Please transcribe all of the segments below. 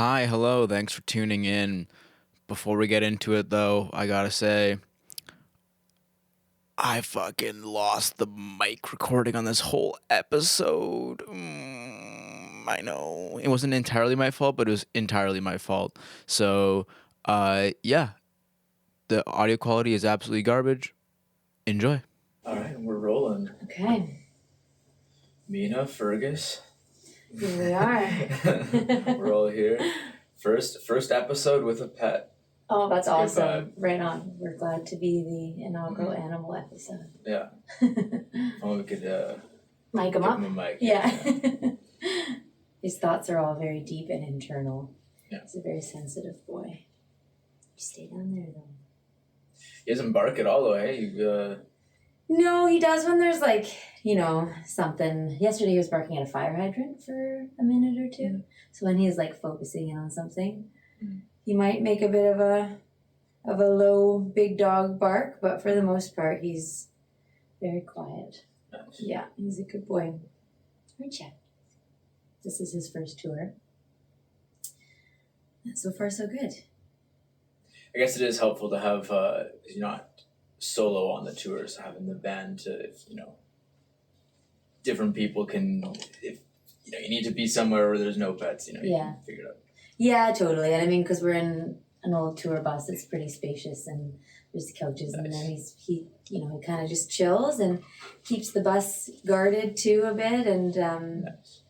Hi, hello, thanks for tuning in. Before we get into it, though, I gotta say, I fucking lost the mic recording on this whole episode. I know. It wasn't entirely my fault, but it was entirely my fault. So, yeah, the audio quality is absolutely garbage. Enjoy. All right, we're rolling. Okay, MIINA, Fergus. here we are. We're all here. First episode with a pet. Oh, that's Good awesome. Right on. We're glad to be the inaugural animal episode. Yeah. Oh, we could Mic him give up. him a mic. Yeah. His thoughts are all very deep and internal. Yeah. He's a very sensitive boy. You stay down there though. He doesn't bark at all though, hey? No, he does when there's something. Yesterday he was barking at a fire hydrant for a minute or two. Mm. So when he's focusing in on something, Mm. he might make a bit of a low big dog bark, but for the most part he's very quiet. Nice. Yeah, he's a good boy. Right, Chad. This is his first tour. So far so good. I guess it is helpful to have, you're not solo on the tours, having the band to, different people can, if, you need to be somewhere where there's no pets, you Yeah. can figure it out. Yeah, totally. And I mean, because we're in an old tour bus, it's pretty spacious and there's couches. Nice. And then he kind of just chills and keeps the bus guarded too a bit. And, Nice.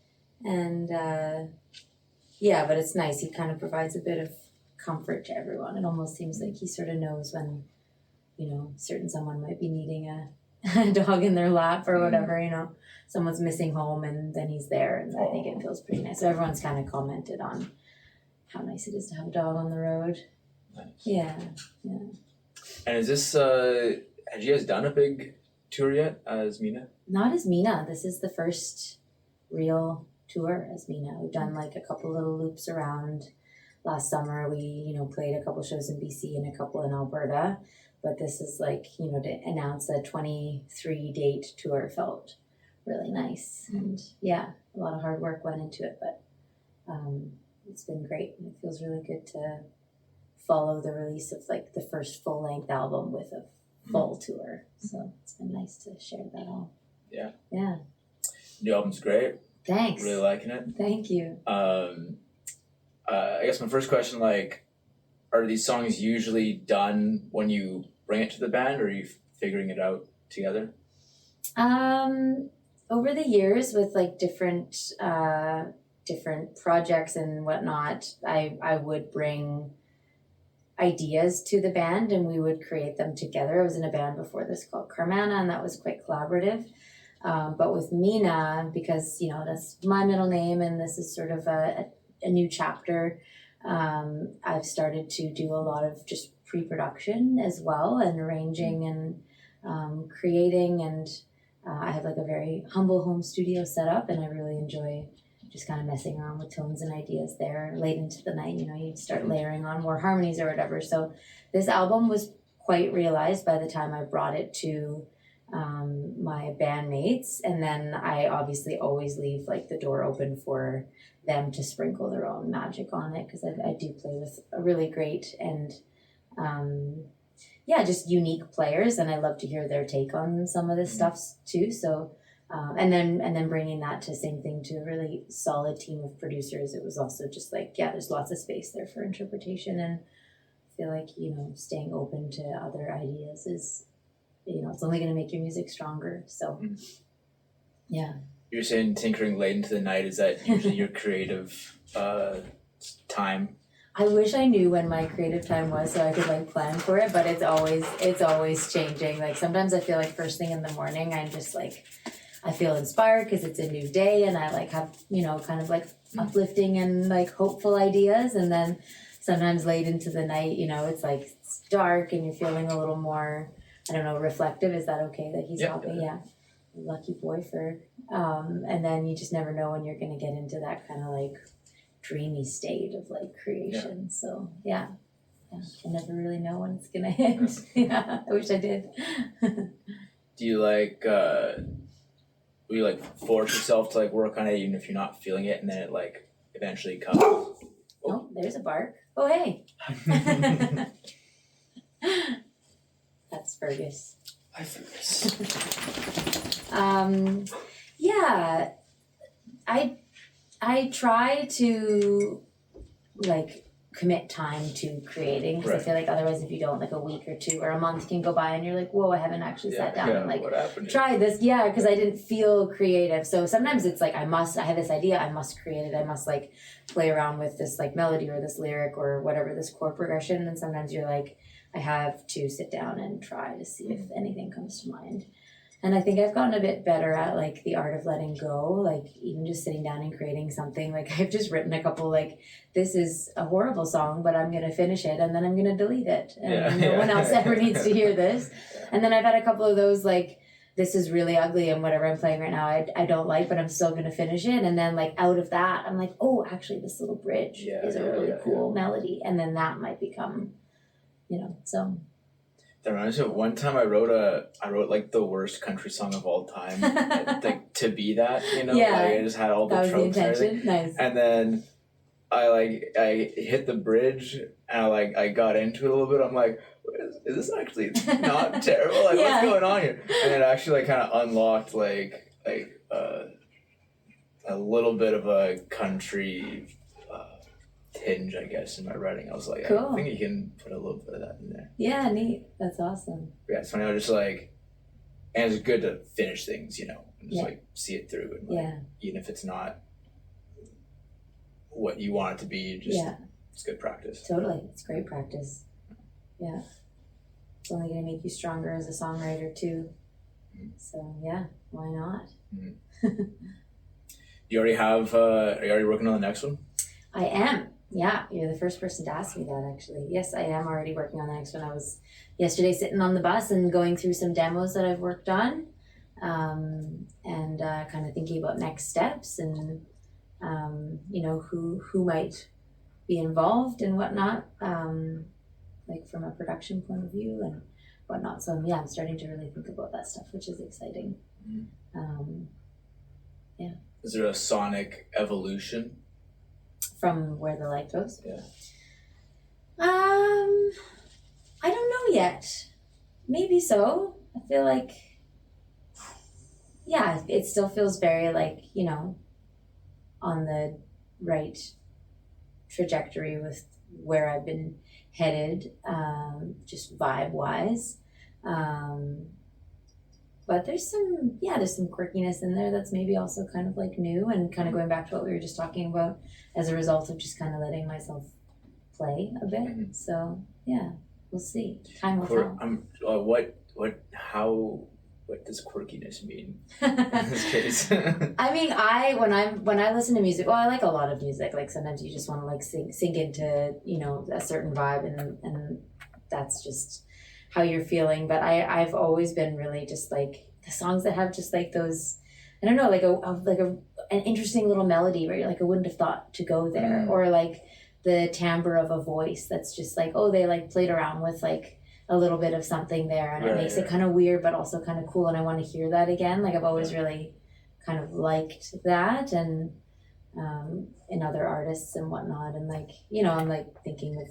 yeah, but it's nice. He kind of provides a bit of comfort to everyone. It almost seems like he sort of knows when, someone might be needing a dog in their lap or whatever, someone's missing home and then he's there. And I think it feels pretty nice. So everyone's kind of commented on how nice it is to have a dog on the road. Nice. Yeah. And is this, have you guys done a big tour yet as MIINA? Not as MIINA. This is the first real tour as MIINA. We've done a couple little loops around. Last summer we, played a couple shows in BC and a couple in Alberta. But this is to announce a 23 date tour felt really nice. And yeah, a lot of hard work went into it, but it's been great. It feels really good to follow the release of the first full length album with a full tour. So it's been nice to share that all. Yeah. Yeah. The album's great. Thanks. Really liking it. Thank you. I guess my first question, are these songs usually done when you bring it to the band, or are you figuring it out together? Over the years with different projects and whatnot, I would bring ideas to the band and we would create them together. I was in a band before this called Carmana, and that was quite collaborative. But with MIINA, because that's my middle name and this is sort of a new chapter, I've started to do a lot of just pre-production as well and arranging and creating, and I have a very humble home studio set up and I really enjoy just kind of messing around with tones and ideas there. Late into the night, you'd start layering on more harmonies or whatever. So this album was quite realized by the time I brought it to my bandmates, and then I obviously always leave the door open for them to sprinkle their own magic on it, because I do play with a really great and just unique players, and I love to hear their take on some of this stuff too. So and then bringing that to same thing to a really solid team of producers, it was also just there's lots of space there for interpretation, and I feel staying open to other ideas is it's only going to make your music stronger. So yeah. You're saying tinkering late into the night, is that usually your creative time? I wish I knew when my creative time was so I could plan for it, but it's always changing. Sometimes I feel first thing in the morning I'm just I feel inspired because it's a new day and I have kind of uplifting and hopeful ideas, and then sometimes late into the night it's dark and you're feeling a little more, I don't know, reflective. Is that okay that he's helping? Yeah. Lucky boy for and then you just never know when you're going to get into that kind of dreamy state of creation. So yeah, I never really know when it's going to hit. Yeah, I wish I did. Do you will you force yourself to work on it even if you're not feeling it, and then it eventually comes? Oh, there's a bark. Oh, hey. That's Fergus. Hi, Fergus. Yeah, I try to like commit time to creating because I feel like otherwise if you don't, like a week or two or a month can go by and you're like, whoa, I haven't actually sat down and like what happened here? try this. Yeah, because I didn't feel creative. So sometimes it's like I have this idea, I must create it, I must like play around with this like melody or this lyric or whatever, this chord progression. And sometimes you're like, I have to sit down and try to see if anything comes to mind. And I think I've gotten a bit better at like the art of letting go, like even just sitting down and creating something. Like I've just written a couple like, this is a horrible song, but I'm going to finish it and then I'm going to delete it. And no one else ever needs to hear this. And then I've had a couple of those like, this is really ugly and whatever I'm playing right now, I don't like, but I'm still going to finish it. And then like out of that, I'm like, oh, actually this little bridge is a really cool melody. And then that might become, so... That reminds me of one time I wrote like the worst country song of all time, like to be that, Yeah, like I just had all the that was the tropes and intention. everything. Nice. And then I hit the bridge and I got into it a little bit. I'm like, is this actually not terrible? Like what's going on here? And it actually like kind of unlocked like a little bit of a country tinge, I guess, in my writing. I was like, cool. I think you can put a little bit of that in there. Yeah, neat. That's awesome. Yeah, it's funny. I was just like, and it's good to finish things, and just like see it through, and like, even if it's not what you want it to be, just it's good practice. Totally, it's great practice. Yeah, it's only going to make you stronger as a songwriter too. So yeah, why not? You already have? Are you already working on the next one? I am. Yeah, you're the first person to ask me that, actually. Yes, I am already working on the next one. I was yesterday sitting on the bus and going through some demos that I've worked on, and kind of thinking about next steps and, who might be involved and whatnot, like from a production point of view and whatnot. So, I'm starting to really think about that stuff, which is exciting. Is there a sonic evolution? From where the light goes? Yeah. I don't know yet. Maybe so. I feel like, it still feels very like, on the right trajectory with where I've been headed, just vibe-wise. But there's some quirkiness in there that's maybe also kind of like new and kind of going back to what we were just talking about as a result of just kind of letting myself play a bit. So we'll see. Time will tell. What does quirkiness mean in this case? I mean, when I listen to music, I like a lot of music. Like sometimes you just want to like sink into a certain vibe, and that's just how you're feeling. But I've always been really just like the songs that have just like those, I don't know, like an interesting little melody where you're like, I wouldn't have thought to go there, or like the timbre of a voice that's just like, oh, they like played around with like a little bit of something there, and it makes it kind of weird but also kind of cool, and I want to hear that again. Like I've always really kind of liked that, and in other artists and whatnot, and like I'm like thinking of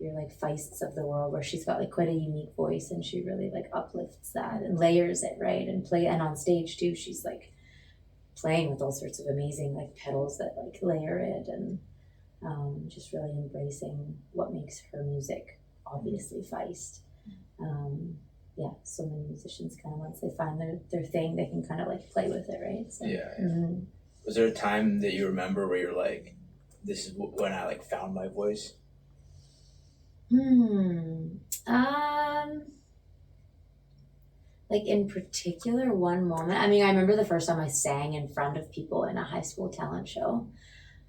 your like Feists of the world, where she's got like quite a unique voice and she really like uplifts that and layers it, right? And on stage too, she's like playing with all sorts of amazing like pedals that like layer it, and just really embracing what makes her music obviously Feist. So many musicians kind of, once they find their thing, they can kind of like play with it, right? So, Was there a time that you remember where you're like, this is when I like found my voice? Like in particular, one moment. I mean, I remember the first time I sang in front of people in a high school talent show.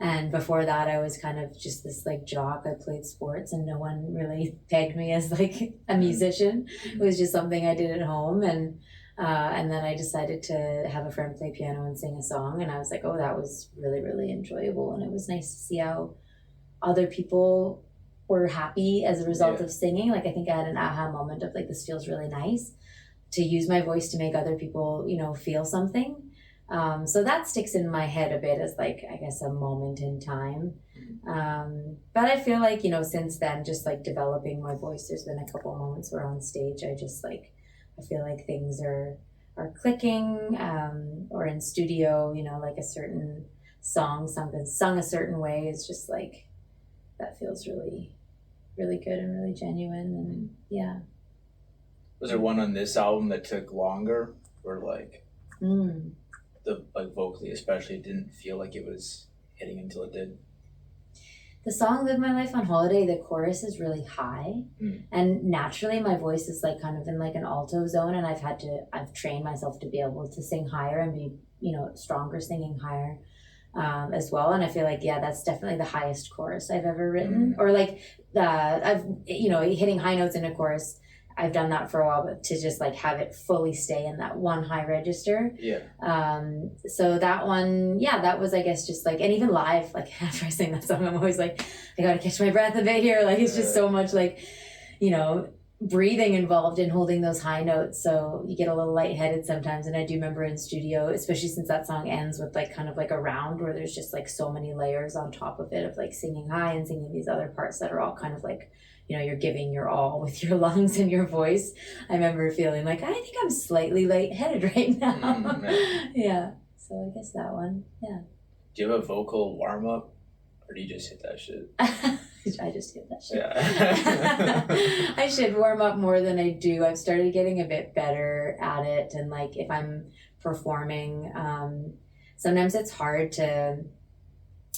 And before that, I was kind of just this like jock. I played sports and no one really pegged me as like a musician. It was just something I did at home. And then I decided to have a friend play piano and sing a song. And I was like, oh, that was really, really enjoyable. And it was nice to see how other people were happy as a result of singing. Like I think I had an aha moment of like, this feels really nice, to use my voice to make other people, feel something. So that sticks in my head a bit as like, I guess, a moment in time. But I feel like, you know, since then, just like developing my voice, there's been a couple moments where on stage I just like, I feel like things are clicking, or in studio, you know, like a certain song, something sung a certain way is just like, that feels really, really good and really genuine. And yeah. Was there one on this album that took longer, or like the like vocally especially didn't feel like it was hitting until it did? The song Live My Life on Holiday, the chorus is really high, and naturally my voice is like kind of in like an alto zone, and I've trained myself to be able to sing higher and be, you know, stronger singing higher as well. And I feel like, yeah, that's definitely the highest chorus I've ever written, or like I've, you know, hitting high notes in a chorus, I've done that for a while, but to just like have it fully stay in that one high register. Yeah. So that one, yeah, that was, I guess, just like, and even live, like after I sing that song, I'm always like, I gotta catch my breath a bit here. Like it's just so much like, you know, breathing involved in holding those high notes. So you get a little lightheaded sometimes. And I do remember in studio, especially since that song ends with like kind of like a round where there's just like so many layers on top of it of like singing high and singing these other parts that are all kind of like, you know, you're giving your all with your lungs and your voice. I remember feeling like, I think I'm slightly lightheaded right now. Yeah. So I guess that one. Yeah. Do you have a vocal warm up, or do you just hit that shit? I just hit that shit. Yeah. I should warm up more than I do. I've started getting a bit better at it. And like if I'm performing, sometimes it's hard to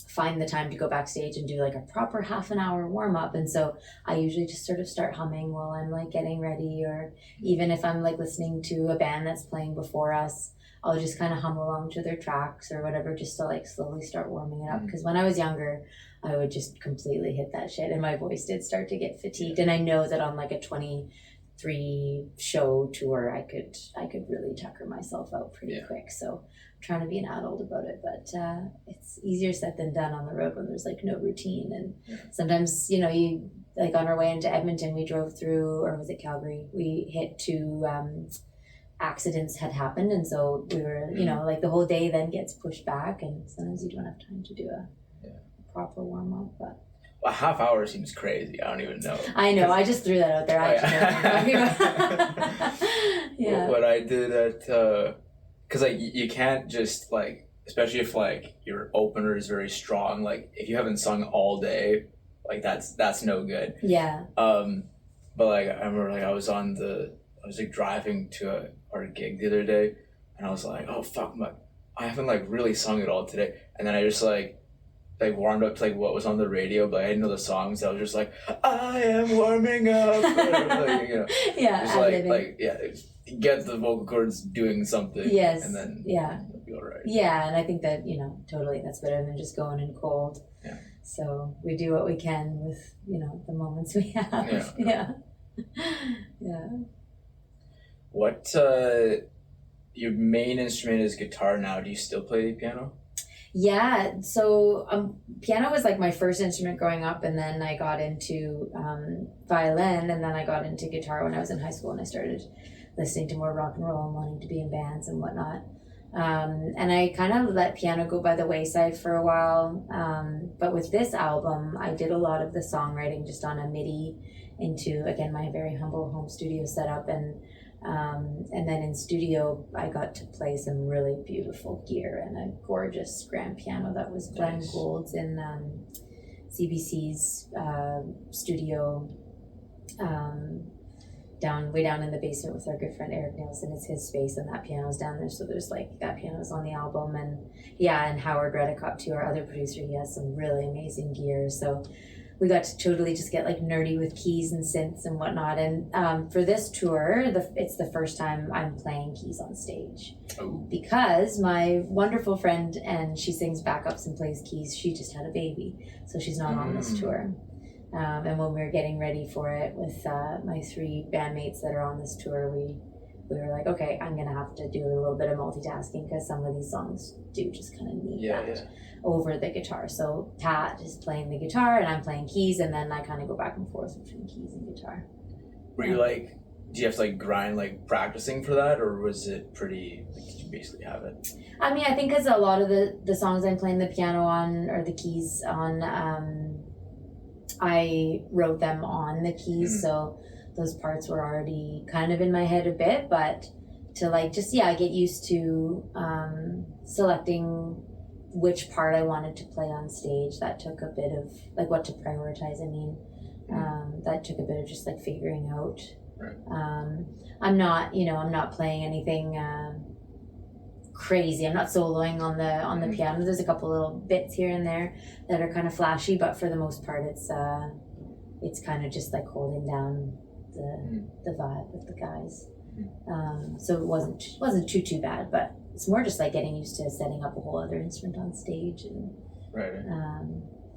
find the time to go backstage and do like a proper half an hour warm up. And so I usually just sort of start humming while I'm like getting ready, or even if I'm like listening to a band that's playing before us, I'll just kind of hum along to their tracks or whatever, just to like slowly start warming it up. Because when I was younger, I would just completely hit that shit and my voice did start to get fatigued. And I know that on like a 23 show tour, I could really tucker myself out pretty quick. So I'm trying to be an adult about it, but it's easier said than done on the road when there's like no routine. And sometimes, you know, you like on our way into Edmonton, we drove through, or was it Calgary? We hit two accidents had happened, and so we were, you know, like the whole day then gets pushed back, and sometimes you don't have time to do a proper warm up. But a half hour seems crazy. I don't even know. I know. I just threw that out there. I actually know what I'm talking about. Yeah. What I did at, because like you can't just like, especially if like your opener is very strong. Like if you haven't sung all day, like that's no good. Yeah. But like I remember like I was like driving to our gig the other day, and I was like, oh fuck, I haven't like really sung it all today. And then I just like warmed up to like what was on the radio, but I didn't know the songs. I was just like, I am warming up. Like, you know, yeah. Just get the vocal cords doing something. Yes. And then it'll be all right. Yeah, and I think that, you know, totally that's better than just going in cold. Yeah. So we do what we can with, you know, the moments we have. Yeah. Yeah. What your main instrument is guitar now. Do you still play the piano? Yeah, so piano was like my first instrument growing up, and then I got into violin, and then I got into guitar when I was in high school, and I started listening to more rock and roll and wanting to be in bands and whatnot. And I kind of let piano go by the wayside for a while, but with this album, I did a lot of the songwriting just on a MIDI into, again, my very humble home studio setup, and then in studio, I got to play some really beautiful gear and a gorgeous grand piano that was Glenn Gould's in CBC's studio, way down in the basement with our good friend Eric Nielsen. It's his space, and that piano's down there. So there's like that piano's on the album, and Howard Redicott too, our other producer. He has some really amazing gear. So we got to totally just get like nerdy with keys and synths and whatnot. And for this tour, it's the first time I'm playing keys on stage. Because my wonderful friend, and she sings backups and plays keys, she just had a baby, so she's not on this tour. And when we were getting ready for it with my three bandmates that are on this tour, we were like, okay, I'm gonna have to do a little bit of multitasking because some of these songs do just kind of need that over the guitar. So Pat is playing the guitar and I'm playing keys, and then I kind of go back and forth between keys and guitar. Were you like do you have to like grind like practicing for that, or was it pretty? Like, did you basically have it? I mean, I think because a lot of the songs I'm playing the piano on or the keys on, I wrote them on the keys, so those parts were already kind of in my head a bit. But to like just get used to selecting which part I wanted to play on stage, that took a bit of like what to prioritize. I mean, that took a bit of just like figuring out. Right. I'm not playing anything crazy. I'm not soloing on the piano. There's a couple little bits here and there that are kind of flashy, but for the most part, it's kind of just like holding down the vibe with the guys. So it wasn't too bad, but it's more just like getting used to setting up a whole other instrument on stage and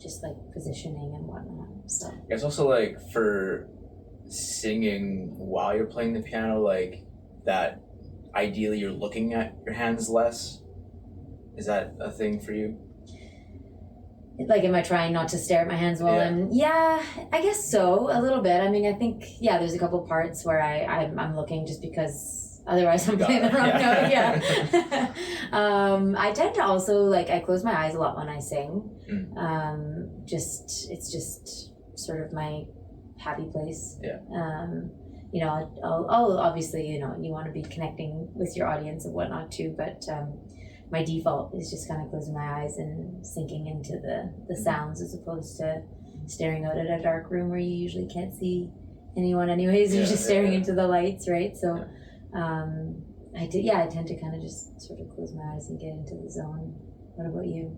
just like positioning and whatnot. So it's also like for singing while you're playing the piano, like that ideally you're looking at your hands less. Is that a thing for you? Like, am I trying not to stare at my hands while I'm... Yeah, I guess so, a little bit. I mean, I think, there's a couple parts where I'm looking just because otherwise I'm playing the wrong note. I tend to also, like, I close my eyes a lot when I sing. It's just sort of my happy place. I'll obviously, you want to be connecting with your audience and whatnot too, but my default is just kind of closing my eyes and sinking into the sounds as opposed to staring out at a dark room where you usually can't see anyone anyways. You're just staring into the lights, right? So I tend to kind of just sort of close my eyes and get into the zone. What about you?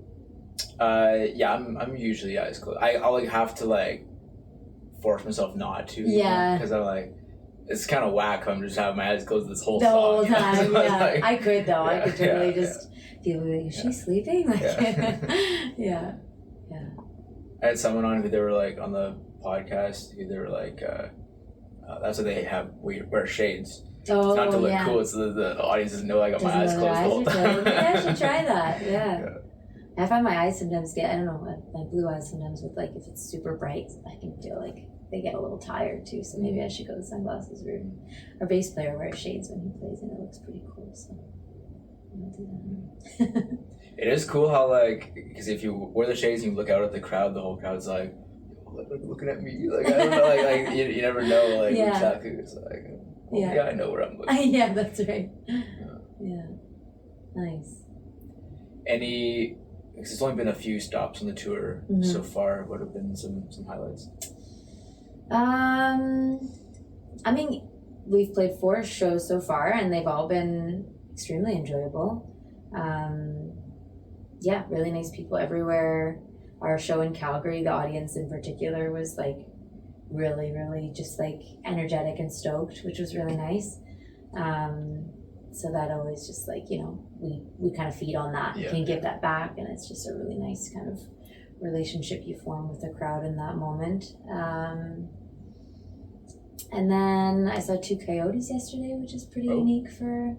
I'm usually eyes closed. I'll like have to like force myself not to, because I'm like, it's kind of whack if I'm just having my eyes closed this whole the song. Whole time. Like, I could though. I could totally just feel like, is she sleeping? Like, I had someone on who they were like on the podcast who they were like, that's what they have. We wear shades. Oh, it's not to look cool. It's the audience doesn't know I got my eyes closed the whole time. I should try that. I find my eyes sometimes my blue eyes sometimes with like if it's super bright, I can feel like they get a little tired too. So maybe I should go the sunglasses route. Our bass player wears shades when he plays, and it looks pretty cool. So I'll do that. It is cool how like because if you wear the shades and you look out at the crowd, the whole crowd's like looking at me. Like I don't know, like you never know like exactly. It's like I know where I'm looking. Yeah, that's right. Yeah, nice. Because it's only been a few stops on the tour so far. What have been some highlights? I mean, we've played 4 shows so far, and they've all been extremely enjoyable. Really nice people everywhere. Our show in Calgary, the audience in particular was like really, really just like energetic and stoked, which was really nice. So that always just like, we kind of feed on that, can give that back, and it's just a really nice kind of relationship you form with the crowd in that moment. And then I saw 2 coyotes yesterday, which is pretty unique for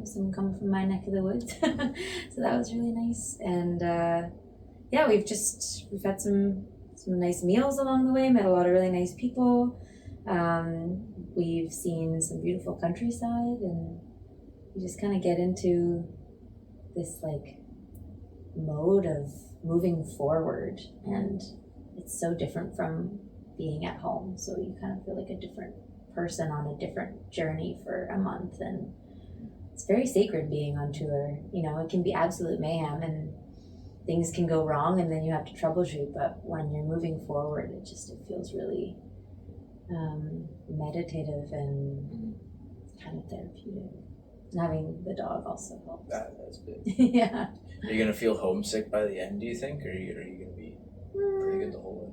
someone coming from my neck of the woods. So that was really nice. And we've had some nice meals along the way, met a lot of really nice people. We've seen some beautiful countryside, and you just kind of get into this like mode of moving forward, and it's so different from being at home. So you kind of feel like a different person on a different journey for a month, and it's very sacred being on tour. It can be absolute mayhem and things can go wrong, and then you have to troubleshoot, but when you're moving forward, it feels really meditative and kind of therapeutic. And having the dog also helps. That's good. Yeah. Are you gonna feel homesick by the end, do you think, or are you gonna be pretty good the whole way?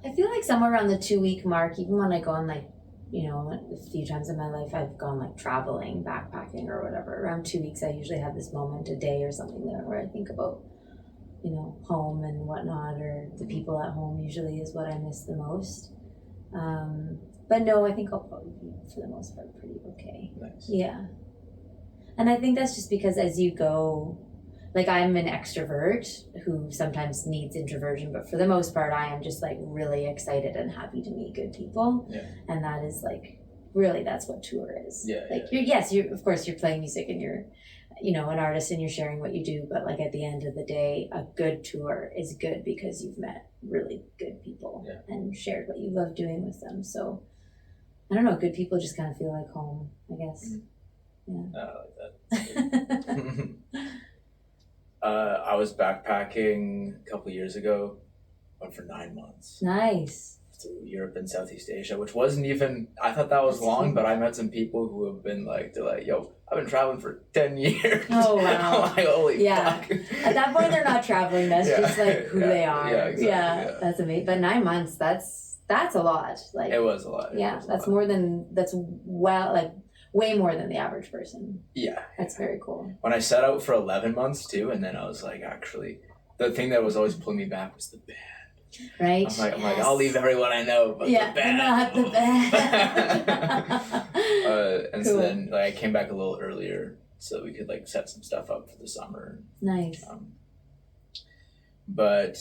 I feel like somewhere around the 2-week mark, even when I go on like, a few times in my life I've gone like traveling, backpacking or whatever, around 2 weeks I usually have this moment, a day or something there, where I think about, home and whatnot, or the people at home usually is what I miss the most. But no, I think I'll probably be, for the most part, pretty okay. Nice. Yeah. And I think that's just because as you go, like I'm an extrovert who sometimes needs introversion, but for the most part I am just like really excited and happy to meet good people. Yeah. And that is like really, that's what tour is. Yeah. Like you're of course you're playing music and you're, you know, an artist and you're sharing what you do, but like at the end of the day, a good tour is good because you've met really good people and shared what you love doing with them. So I don't know, good people just kind of feel like home, I guess. Yeah. I like that. I was backpacking a couple years ago. Went for 9 months. Nice. To Europe and Southeast Asia, which wasn't even, I thought that was long, but I met some people who have been like, they're like, yo, I've been traveling for 10 years. Oh, wow. I'm like, holy fuck. At that point, they're not traveling. That's just like who they are. Yeah, exactly. That's amazing. But 9 months, that's a lot. Like it was a lot. That's more than, like way more than the average person. Yeah. That's very cool. When I set out for 11 months too, and then I was like, actually, the thing that was always pulling me back was the band. Right. I'm like, I'll leave everyone I know, but the band. Not the band. And cool. So then like, I came back a little earlier so we could like set some stuff up for the summer. Nice. But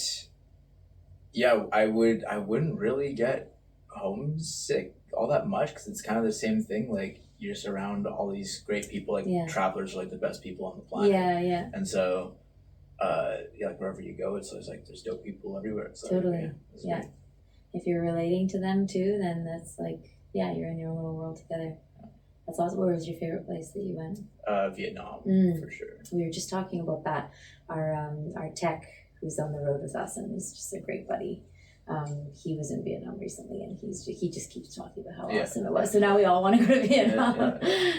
yeah, I wouldn't really get homesick all that much because it's kind of the same thing. Like you're just around all these great people. Like travelers are like the best people on the planet. Yeah. And so. Like wherever you go, it's always like there's dope people everywhere. So, totally. Yeah. If you're relating to them too, then that's like, you're in your own little world together. That's awesome. Where was your favorite place that you went? Vietnam, for sure. We were just talking about that. Our tech, who's on the road with us and is just a great buddy. He was in Vietnam recently, and he just keeps talking about how awesome it was. So now we all want to go to Vietnam.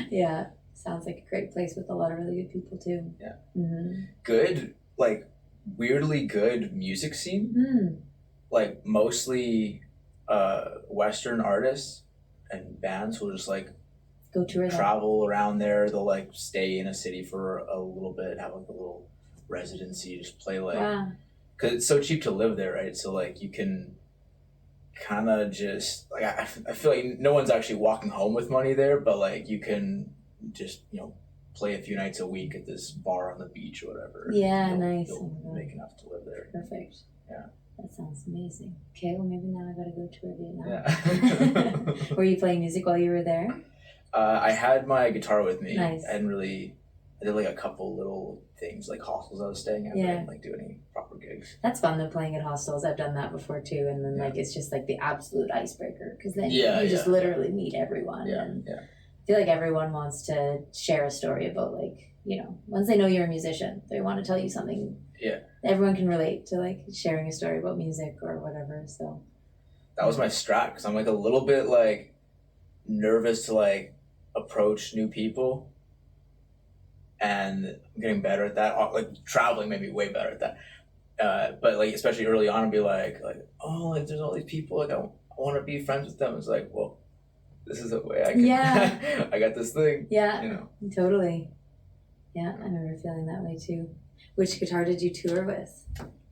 Yeah. Sounds like a great place with a lot of really good people too. Yeah. Mm-hmm. Good, like weirdly good music scene. Like mostly Western artists and bands who just like go tour travel around there. They'll like stay in a city for a little bit, have like a little residency, just play like, because it's so cheap to live there, right? So like you can kind of just like, I feel like no one's actually walking home with money there, but like you can just, you know, play a few nights a week at this bar on the beach or whatever. Nice. You'll make enough to live there. Perfect. Yeah. That sounds amazing. Okay, well maybe now I gotta go tour Vietnam. Yeah. Were you playing music while you were there? I had my guitar with me. Nice. I did like a couple little things, like hostels I was staying at, but I didn't like do any proper gigs. That's fun though, playing at hostels. I've done that before too, and then like it's just like the absolute icebreaker because then you just literally meet everyone. I feel like everyone wants to share a story about like, you know, once they know you're a musician, they want to tell you something. Yeah. Everyone can relate to like sharing a story about music or whatever. So that was my strat because I'm like a little bit like nervous to like approach new people, and I'm getting better at that. Like traveling made me way better at that. But like especially early on, I'd be like oh, like there's all these people, like I want to be friends with them. It's like, well, this is a way I can. I got this thing. Yeah. You know. Totally. Yeah, I remember feeling that way too. Which guitar did you tour with?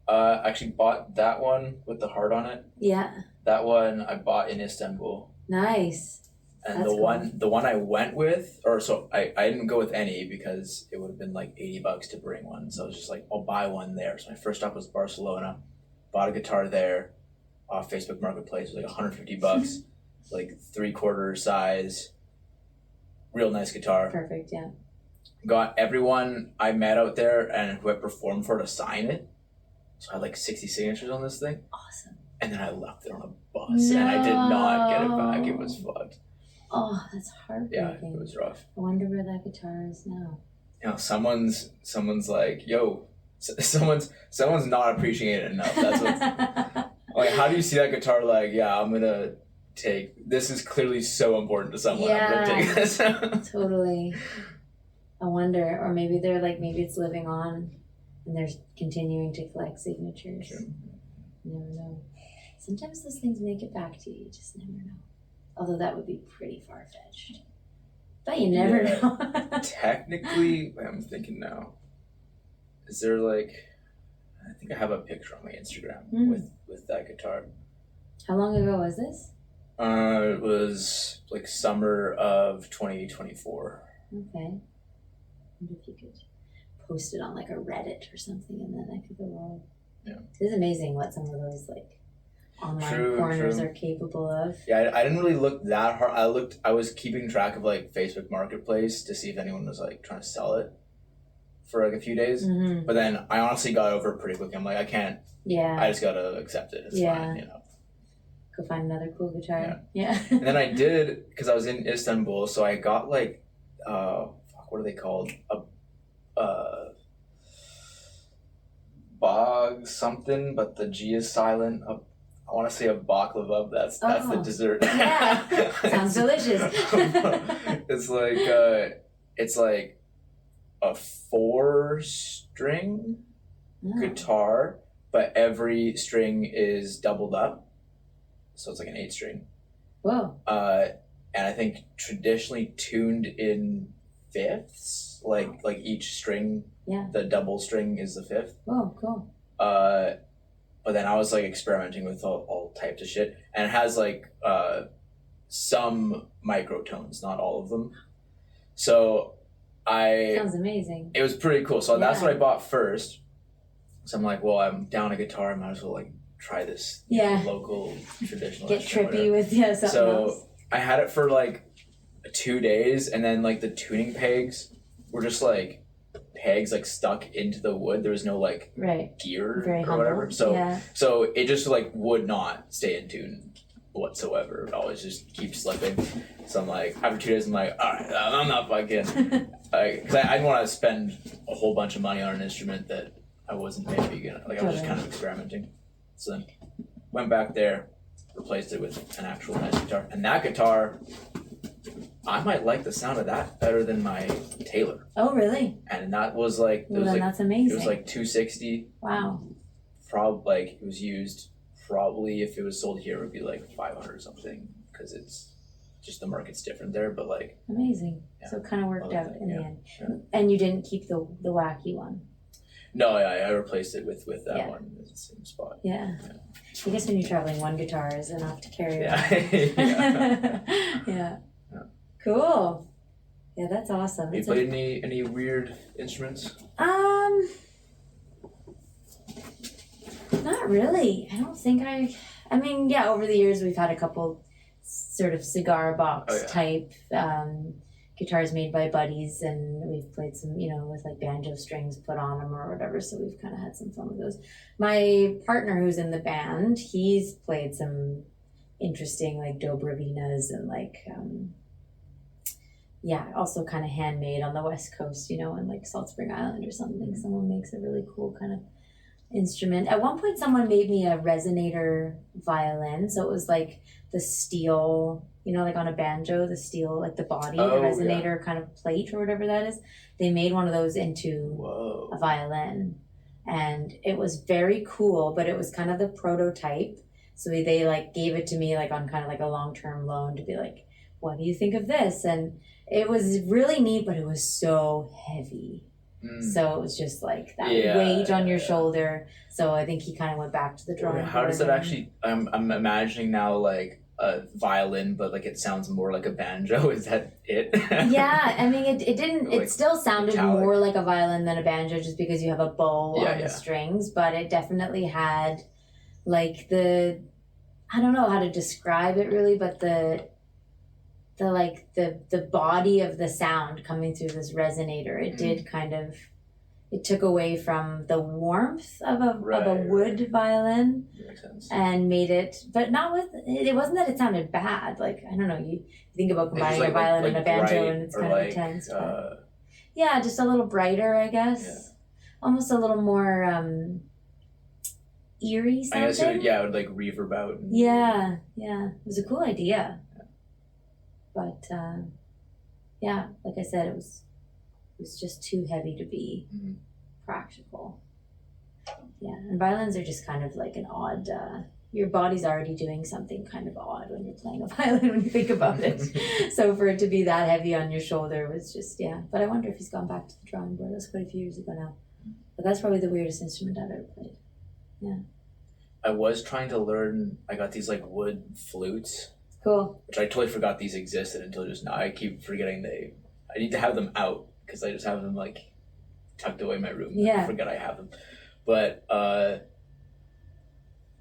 I actually bought that one with the heart on it. Yeah. That one I bought in Istanbul. Nice. And that's the one I went with, or so I didn't go with any because it would have been like $80 to bring one. So I was just like, I'll buy one there. So my first stop was Barcelona. Bought a guitar there off Facebook Marketplace. It was like $150, like 3/4 size. Real nice guitar. Perfect, yeah. Got everyone I met out there and who I performed for to sign it. So I had like 60 signatures on this thing. Awesome. And then I left it on a bus and I did not get it back. It was fucked. Oh, that's heartbreaking. Yeah, it was rough. I wonder where that guitar is now. You know, someone's like, yo, someone's not appreciating it enough. That's what. Like, how do you see that guitar? Like, yeah, I'm gonna take. This is clearly so important to someone. Yeah, I'm gonna take this. Totally. I wonder, or maybe they're like, maybe it's living on, and they're continuing to collect signatures. Sure. You never know. Sometimes those things make it back to you. You just never know. Although that would be pretty far-fetched. But you never know. Technically, I'm thinking now. Is there like, I think I have a picture on my Instagram with that guitar. How long ago was this? It was like summer of 2024. Okay. I wonder if you could post it on like a Reddit or something, and then I could go, well, Yeah. It's amazing what some of those like online corners are capable of. Yeah, I didn't really look that hard. I was keeping track of like Facebook Marketplace to see if anyone was like trying to sell it for like a few days. Mm-hmm. But then I honestly got over it pretty quick. I'm like, I can't. Yeah. I just gotta accept it. It's fine, you know. Go find another cool guitar. Yeah. And then I did, because I was in Istanbul, so I got like, what are they called? Bog something, but the G is silent. I want to say a baklava. That's the dessert. Yeah, sounds delicious. It's like a 4-string guitar, but every string is doubled up, so it's like an 8-string. Whoa. And I think traditionally tuned in fifths, like each string. Yeah. The double string is the 5th. Oh, cool. But then I was like experimenting with all types of shit, and it has like some microtones, not all of them. So sounds amazing. It was pretty cool. So that's what I bought first. So I'm like, well, I'm down a guitar. I might as well like try this local traditional. Get trippy with something else. I had it for like 2 days, and then like the tuning pegs were just like pegs like stuck into the wood. There was no like gear or whatever. So it just like would not stay in tune whatsoever. It always just keeps slipping. So I'm like, after 2 days, I'm like, all right, I'm not fucking. Because I didn't want to spend a whole bunch of money on an instrument that I wasn't maybe gonna like. I was just kind of experimenting. So then went back there, replaced it with an actual nice guitar, and that guitar, I might like the sound of that better than my Taylor. Oh, really? And that was like, that's amazing. It was like $260. Wow. It was used. Probably if it was sold here, it would be like 500 or something, because it's just the market's different there. But like, amazing. Yeah. So it kind of worked out in the end. Yeah. And you didn't keep the wacky one. No, I replaced it with that one in the same spot. Yeah. I guess when you're traveling, one guitar is enough to carry around. Yeah. Cool. Yeah, that's awesome. You played any weird instruments? Not really. I don't think I mean, yeah, over the years we've had a couple sort of cigar box type guitars made by buddies, and we've played some, with like banjo strings put on them or whatever, so we've kind of had some fun with those. My partner who's in the band, he's played some interesting like Dobravinas and like also kind of handmade on the West Coast, in like Salt Spring Island or something. Someone makes a really cool kind of instrument. At one point someone made me a resonator violin, so it was like the steel, like on a banjo, the steel, like the body, the resonator kind of plate or whatever that is. They made one of those into a violin, and it was very cool, but it was kind of the prototype. So they like gave it to me like on kind of like a long-term loan to be like, what do you think of this? And it was really neat, but it was so heavy. So it was just like that weight on your shoulder. So I think he kind of went back to the drawing board. How does it actually? I'm imagining now like a violin, but like it sounds more like a banjo. Is that it? Yeah, I mean it didn't. Like it still sounded metallic. more like a violin than a banjo, just because you have a bow on the strings. But it definitely had like I don't know how to describe it really, but the body of the sound coming through this resonator, it did kind of, it took away from the warmth of a wood violin. Makes sense. And made it, but not with, it wasn't that it sounded bad. Like, I don't know, you think about combining a violin and a banjo and it's kind of intense. But yeah, just a little brighter, I guess. Yeah. Almost a little more eerie sounding. I guess it would like reverb out. Yeah. It was a cool idea. But like I said, it was just too heavy to be practical. Yeah, and violins are just kind of like an odd. Your body's already doing something kind of odd when you're playing a violin when you think about it. So for it to be that heavy on your shoulder was just But I wonder if he's gone back to the drawing board. That's quite a few years ago now. But that's probably the weirdest instrument I've ever played. Yeah. I was trying to learn. I got these like wood flutes. Cool. Which I totally forgot these existed until just now. I keep forgetting I need to have them out, because I just have them like tucked away in my room. Yeah. I forget I have them. But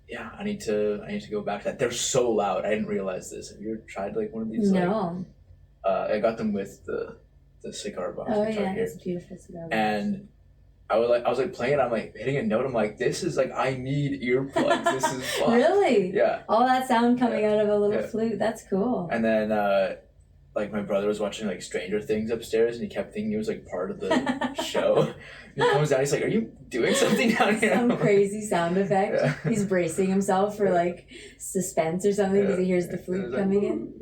yeah, I need to go back to that. They're so loud. I didn't realize this. Have you ever tried like one of these? No. Like, I got them with the cigar box. Oh right yeah, here. it's a beautiful cigar box. And I was playing it. I'm like hitting a note. I'm like, this is like, I need earplugs. This is fun. Really? Yeah. All that sound coming out of a little flute. That's cool. And then like my brother was watching like Stranger Things upstairs, and he kept thinking it was like part of the show. And he comes down. He's like, "Are you doing something down here?" Some crazy sound effect. Yeah. He's bracing himself for like suspense or something because he hears the flute like, coming in.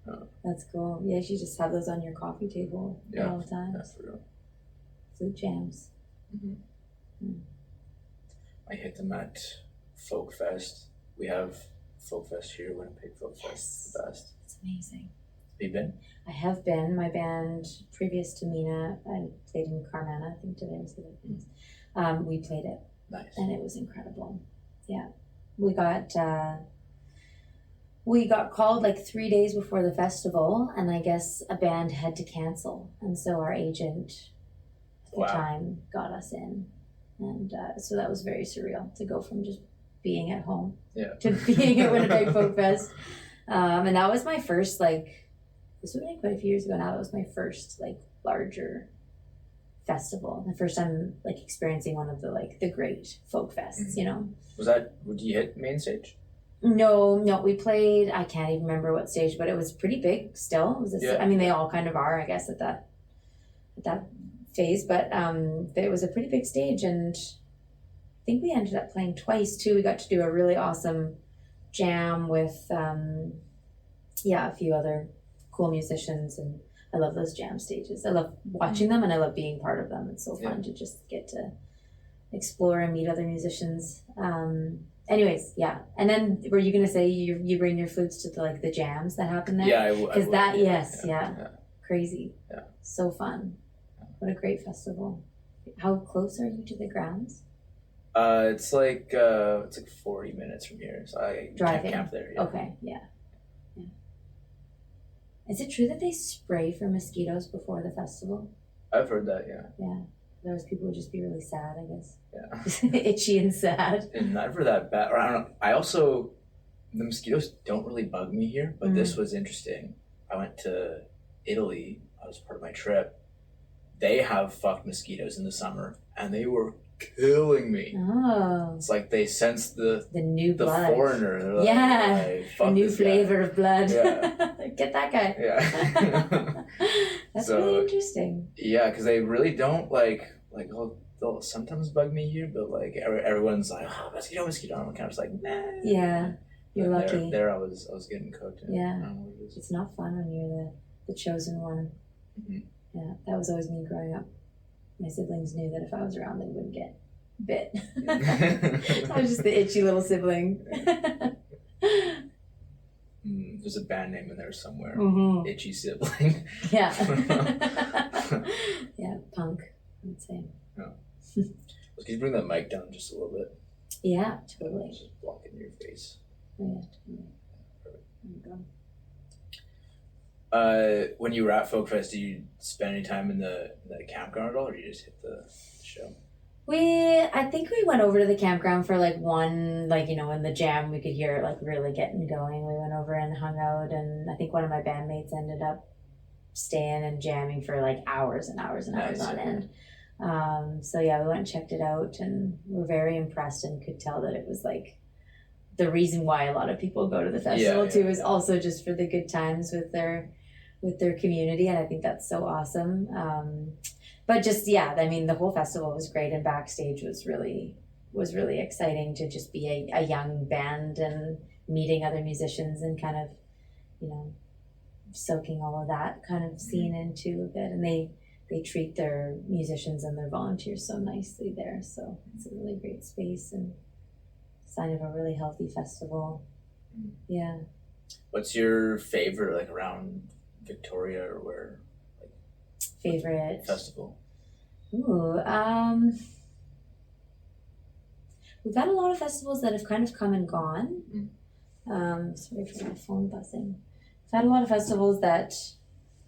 Oh. That's cool. Yeah, you should just have those on your coffee table at all times. That's for real. Flute jams. I hit them at Folk Fest. We have Folk Fest here. Winnipeg Folk Fest is the best. It's amazing. Have you been? I have been. My band, previous to MIINA, I played in Carmana. I think today was the big things. We played it. Nice. And it was incredible. Yeah. We got called like 3 days before the festival, and I guess a band had to cancel. And so our agent at the time got us in. And so that was very surreal to go from just being at home to being at Winnipeg Folk Fest. And that was my first, like, this would have been quite a few years ago now. That was my first, like, larger festival. The first time, like, experiencing one of the, like, the great folk fests, you know? Did you hit main stage? No, we played, I can't even remember what stage, but it was pretty big still. It was I mean, they all kind of are, I guess, at that phase, but it was a pretty big stage, and I think we ended up playing twice too. We got to do a really awesome jam with a few other cool musicians, and I love those jam stages. I love watching them, and I love being part of them. It's so fun to just get to explore and meet other musicians. Anyways, yeah. And then were you gonna say you bring your flutes to the jams that happen there? Yeah, because crazy. Yeah, so fun. What a great festival. How close are you to the grounds? It's like 40 minutes from here, so I Driving. can't camp there. Yeah. Okay, yeah. Is it true that they spray for mosquitoes before the festival? I've heard that, yeah. Yeah. Those people would just be really sad, I guess. Yeah. Itchy and sad. And never that bad. Or I don't know. The mosquitoes don't really bug me here, but this was interesting. I went to Italy. That was part of my trip. They have fucked mosquitoes in the summer, and they were killing me. Oh. It's like they sense the new blood. Foreigner. They're like, a new flavor of blood. Yeah. Get that guy. Yeah. That's really interesting. Yeah, because they really don't they'll sometimes bug me here, but like everyone's like, oh, mosquito. I'm kind of just like, nah. Yeah, you're lucky. There I was getting cooked. Yeah, it's not fun when you're the chosen one. Mm-hmm. Yeah, that was always me growing up. My siblings knew that if I was around, they wouldn't get bit. I was just the itchy little sibling. There's a band name in there somewhere. Itchy sibling. Yeah. Yeah, punk, I would say. Yeah. Could you bring that mic down just a little bit? Yeah, totally. Just blocking your face. Oh, yeah, totally. There you go. When you were at Folk Fest, did you spend any time in the campground at all, or did you just hit the show? I think we went over to the campground for one, in the jam we could hear it really getting going. We went over and hung out, and I think one of my bandmates ended up staying and jamming for hours and hours and hours on end. So yeah, we went and checked it out, and were very impressed, and could tell that it was the reason why a lot of people go to the festival too is also just for the good times with their community, and I think that's so awesome. But just the whole festival was great, and backstage was really exciting to just be a young band and meeting other musicians and kind of soaking all of that kind of scene into a bit. And they treat their musicians and their volunteers so nicely there, so it's a really great space and sign of a really healthy festival. Yeah. What's your favorite around Victoria, or where favorite festival? Ooh, we've had a lot of festivals that have kind of come and gone. Sorry for my phone buzzing. We've had a lot of festivals that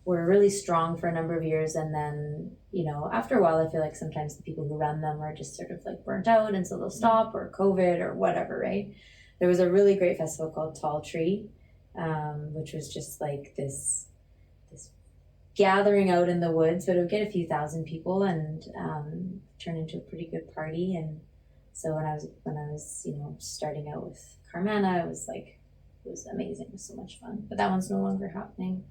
were really strong for a number of years, and then, you know, after a while, I feel like sometimes the people who run them are just sort of like burnt out, and so they'll stop, or COVID or whatever, right? There was a really great festival called Tall Tree, which was just like this gathering out in the woods, but it would get a few thousand people and turn into a pretty good party. And so when I was you know, starting out with Carmana, it was amazing. It was so much fun. But that one's no longer happening.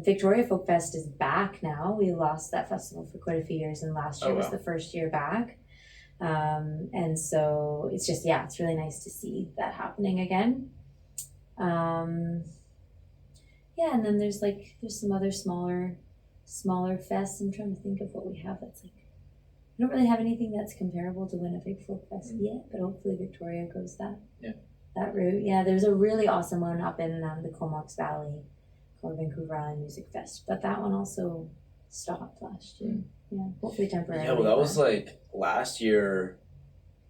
Victoria Folk Fest is back now. We lost that festival for quite a few years, and last year was the first year back. And so it's just, yeah, it's really nice to see that happening again. Yeah, and then there's some other smaller fests. I'm trying to think of what we have that's like, I don't really have anything that's comparable to Winnipeg Folk Fest yet, but hopefully Victoria goes that route. Yeah, there's a really awesome one up in the Comox Valley called Vancouver Island Music Fest, but that one also stopped last year. Yeah, hopefully temporarily. Yeah, well, that was like last year.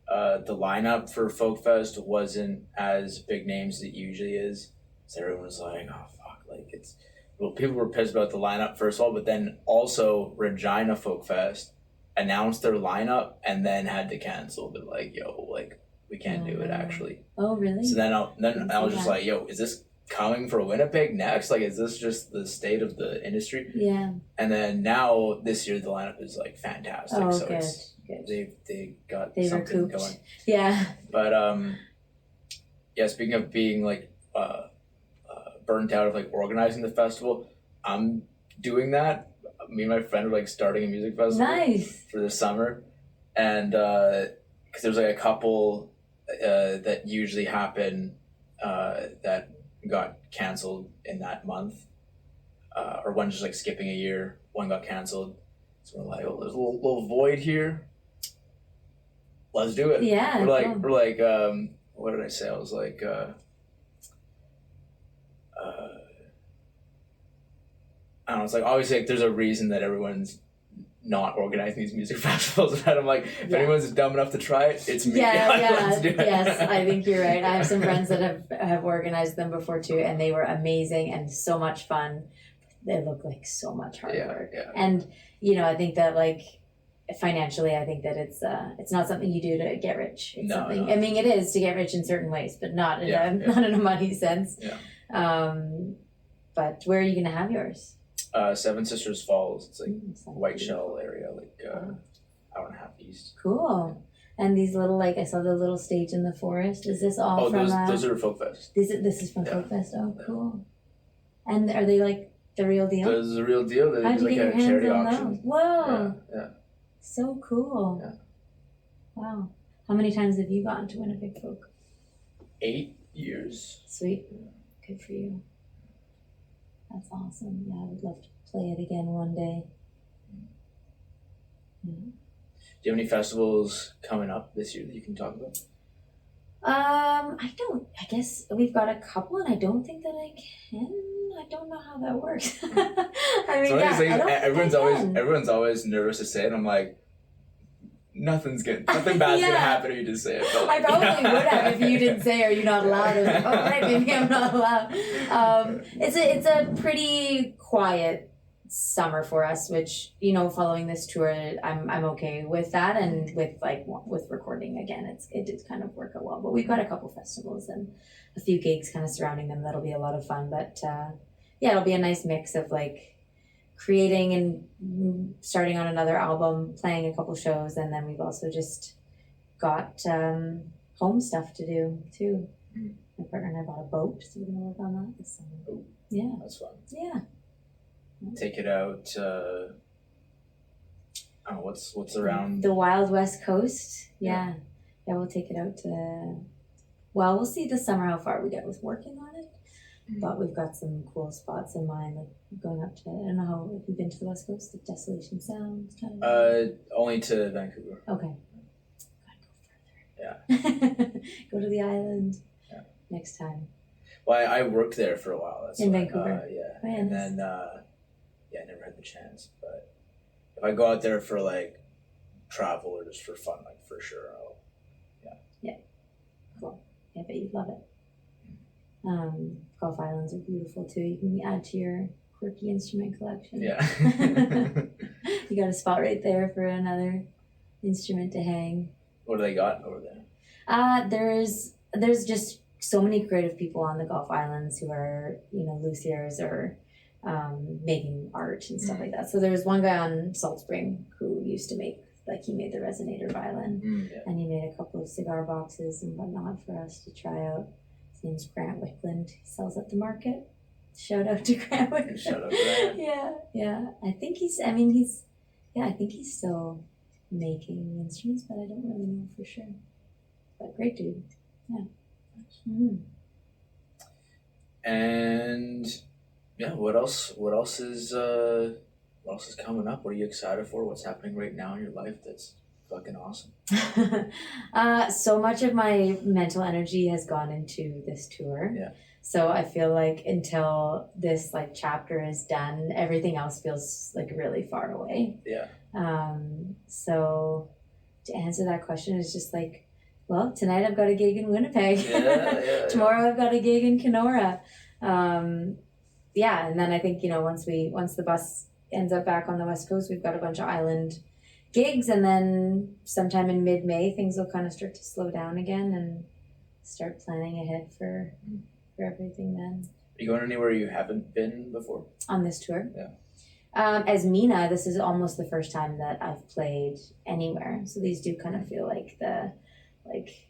The lineup for Folk Fest wasn't as big names as it usually is. So everyone was like, "Oh fuck!" Like people were pissed about the lineup first of all, but then also Regina Folk Fest announced their lineup and then had to cancel. They're like, "Yo, like we can't do it actually." Oh really? So then I was just like, "Yo, is this coming for Winnipeg next? Like, is this just the state of the industry?" Yeah. And then now this year the lineup is like fantastic. Oh, so good. it's they got they something recouped. going. Yeah. But yeah. Speaking of being like burnt out of like organizing the festival, I'm doing that. Me and my friend are like starting a music festival. Nice. For the summer, and because there's like a couple that usually happen that got canceled in that month, or one just like skipping a year. One got canceled, so we're like, oh, there's a little void here. Let's do it. Yeah. We're like what did I say? I was like I don't know, it's like obviously like there's a reason that everyone's not organizing these music festivals, and I'm like, if anyone's dumb enough to try it, it's me. Let's do it. Yes, I think you're right. I have some friends that have organized them before too, and they were amazing and so much fun. They look like so much hard work. Yeah. And you know, I think that like financially, I think that it's not something you do to get rich. It's something. I mean, it is to get rich in certain ways, but not in not in a money sense. Yeah. But where are you going to have yours? Seven Sisters Falls. It's like White Shell area, like hour and a half east. Cool. And these little, like, I saw the little stage in the forest. Is this all from? Those are Folk Fest. This is from Folk Fest. Oh, cool. And are they like the real deal? Those are the real deal. They're How'd you like get your a charity hands on auction. those? Whoa. Yeah. So cool. Yeah. Wow. How many times have you gotten to Winnipeg Folk? 8 years. Sweet. Good for you. That's awesome. Yeah, I would love to play it again one day. Yeah. Do you have any festivals coming up this year that you can talk about? I don't. I guess we've got a couple, and I don't think that I can. I don't know how that works. I mean, everyone's always nervous to say it. I'm like, nothing bad's gonna happen if you just say it. But I probably would have if you didn't say, "Are you not allowed?" Like, oh, right, maybe I'm not allowed. It's a pretty quiet summer for us, which, you know, following this tour, I'm okay with that, and with recording again, it did kind of work out well. But we've got a couple festivals and a few gigs kind of surrounding them. That'll be a lot of fun. But yeah, it'll be a nice mix of like creating and starting on another album, playing a couple shows, and then we've also just got home stuff to do too. My partner and I bought a boat, so we're gonna work on that this summer. Oh, yeah, that's fun. Yeah. Take it out. What's around the Wild West Coast? Yeah, we'll take it out to. Well, we'll see this summer how far we get with working on it. But we've got some cool spots in mind, like going up to, I don't know how, have you been to the West Coast, like Desolation Sound, kind of? Only to Vancouver. Okay. Yeah. Go to the island next time. Well, I worked there for a while. That's in Vancouver? Yeah. Oh, yeah. And then, I never had the chance. But if I go out there for, like, travel or just for fun, like, for sure, Yeah. Cool. Yeah, I bet you'd love it. Gulf Islands are beautiful too. You can add to your quirky instrument collection. Yeah. You got a spot right there for another instrument to hang. What do they got over there? There's just so many creative people on the Gulf Islands who are, luthiers or making art and stuff like that. So there's one guy on Salt Spring who used to make, he made the resonator violin, and he made a couple of cigar boxes and whatnot for us to try out. His name's Grant Wickland. He sells at the market. Shout out to Grant Wickland. Shout out Grant. Yeah. I think he's still making instruments, but I don't really know for sure. But great dude. Yeah. Mm-hmm. And yeah, what else is coming up? What are you excited for? What's happening right now in your life that's fucking awesome? So much of my mental energy has gone into this tour. Yeah. So I feel like until this chapter is done, everything else feels really far away. Yeah. So to answer that question is just well, tonight I've got a gig in Winnipeg. Yeah. Tomorrow I've got a gig in Kenora. And then I think, once the bus ends up back on the West Coast, we've got a bunch of island gigs, and then sometime in mid-May things will kind of start to slow down again and start planning ahead for everything then. Are you going anywhere you haven't been before? On this tour? Yeah. As MIINA, this is almost the first time that I've played anywhere. So these do kind of feel like the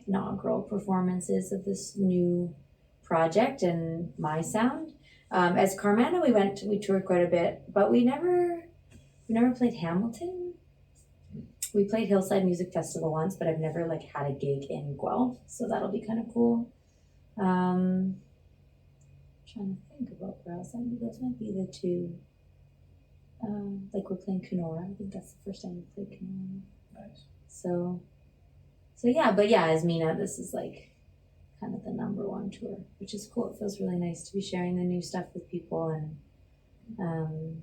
inaugural performances of this new project and my sound. As Carmana, we toured quite a bit, but we never played Hamilton. We played Hillside Music Festival once, but I've never had a gig in Guelph, so that'll be kind of cool. Trying to think about where else. Those might be the two. We're playing Kenora. I think that's the first time we played Kenora. Nice. So yeah, but yeah, as MIINA, this is kind of the number one tour, which is cool. It feels really nice to be sharing the new stuff with people, and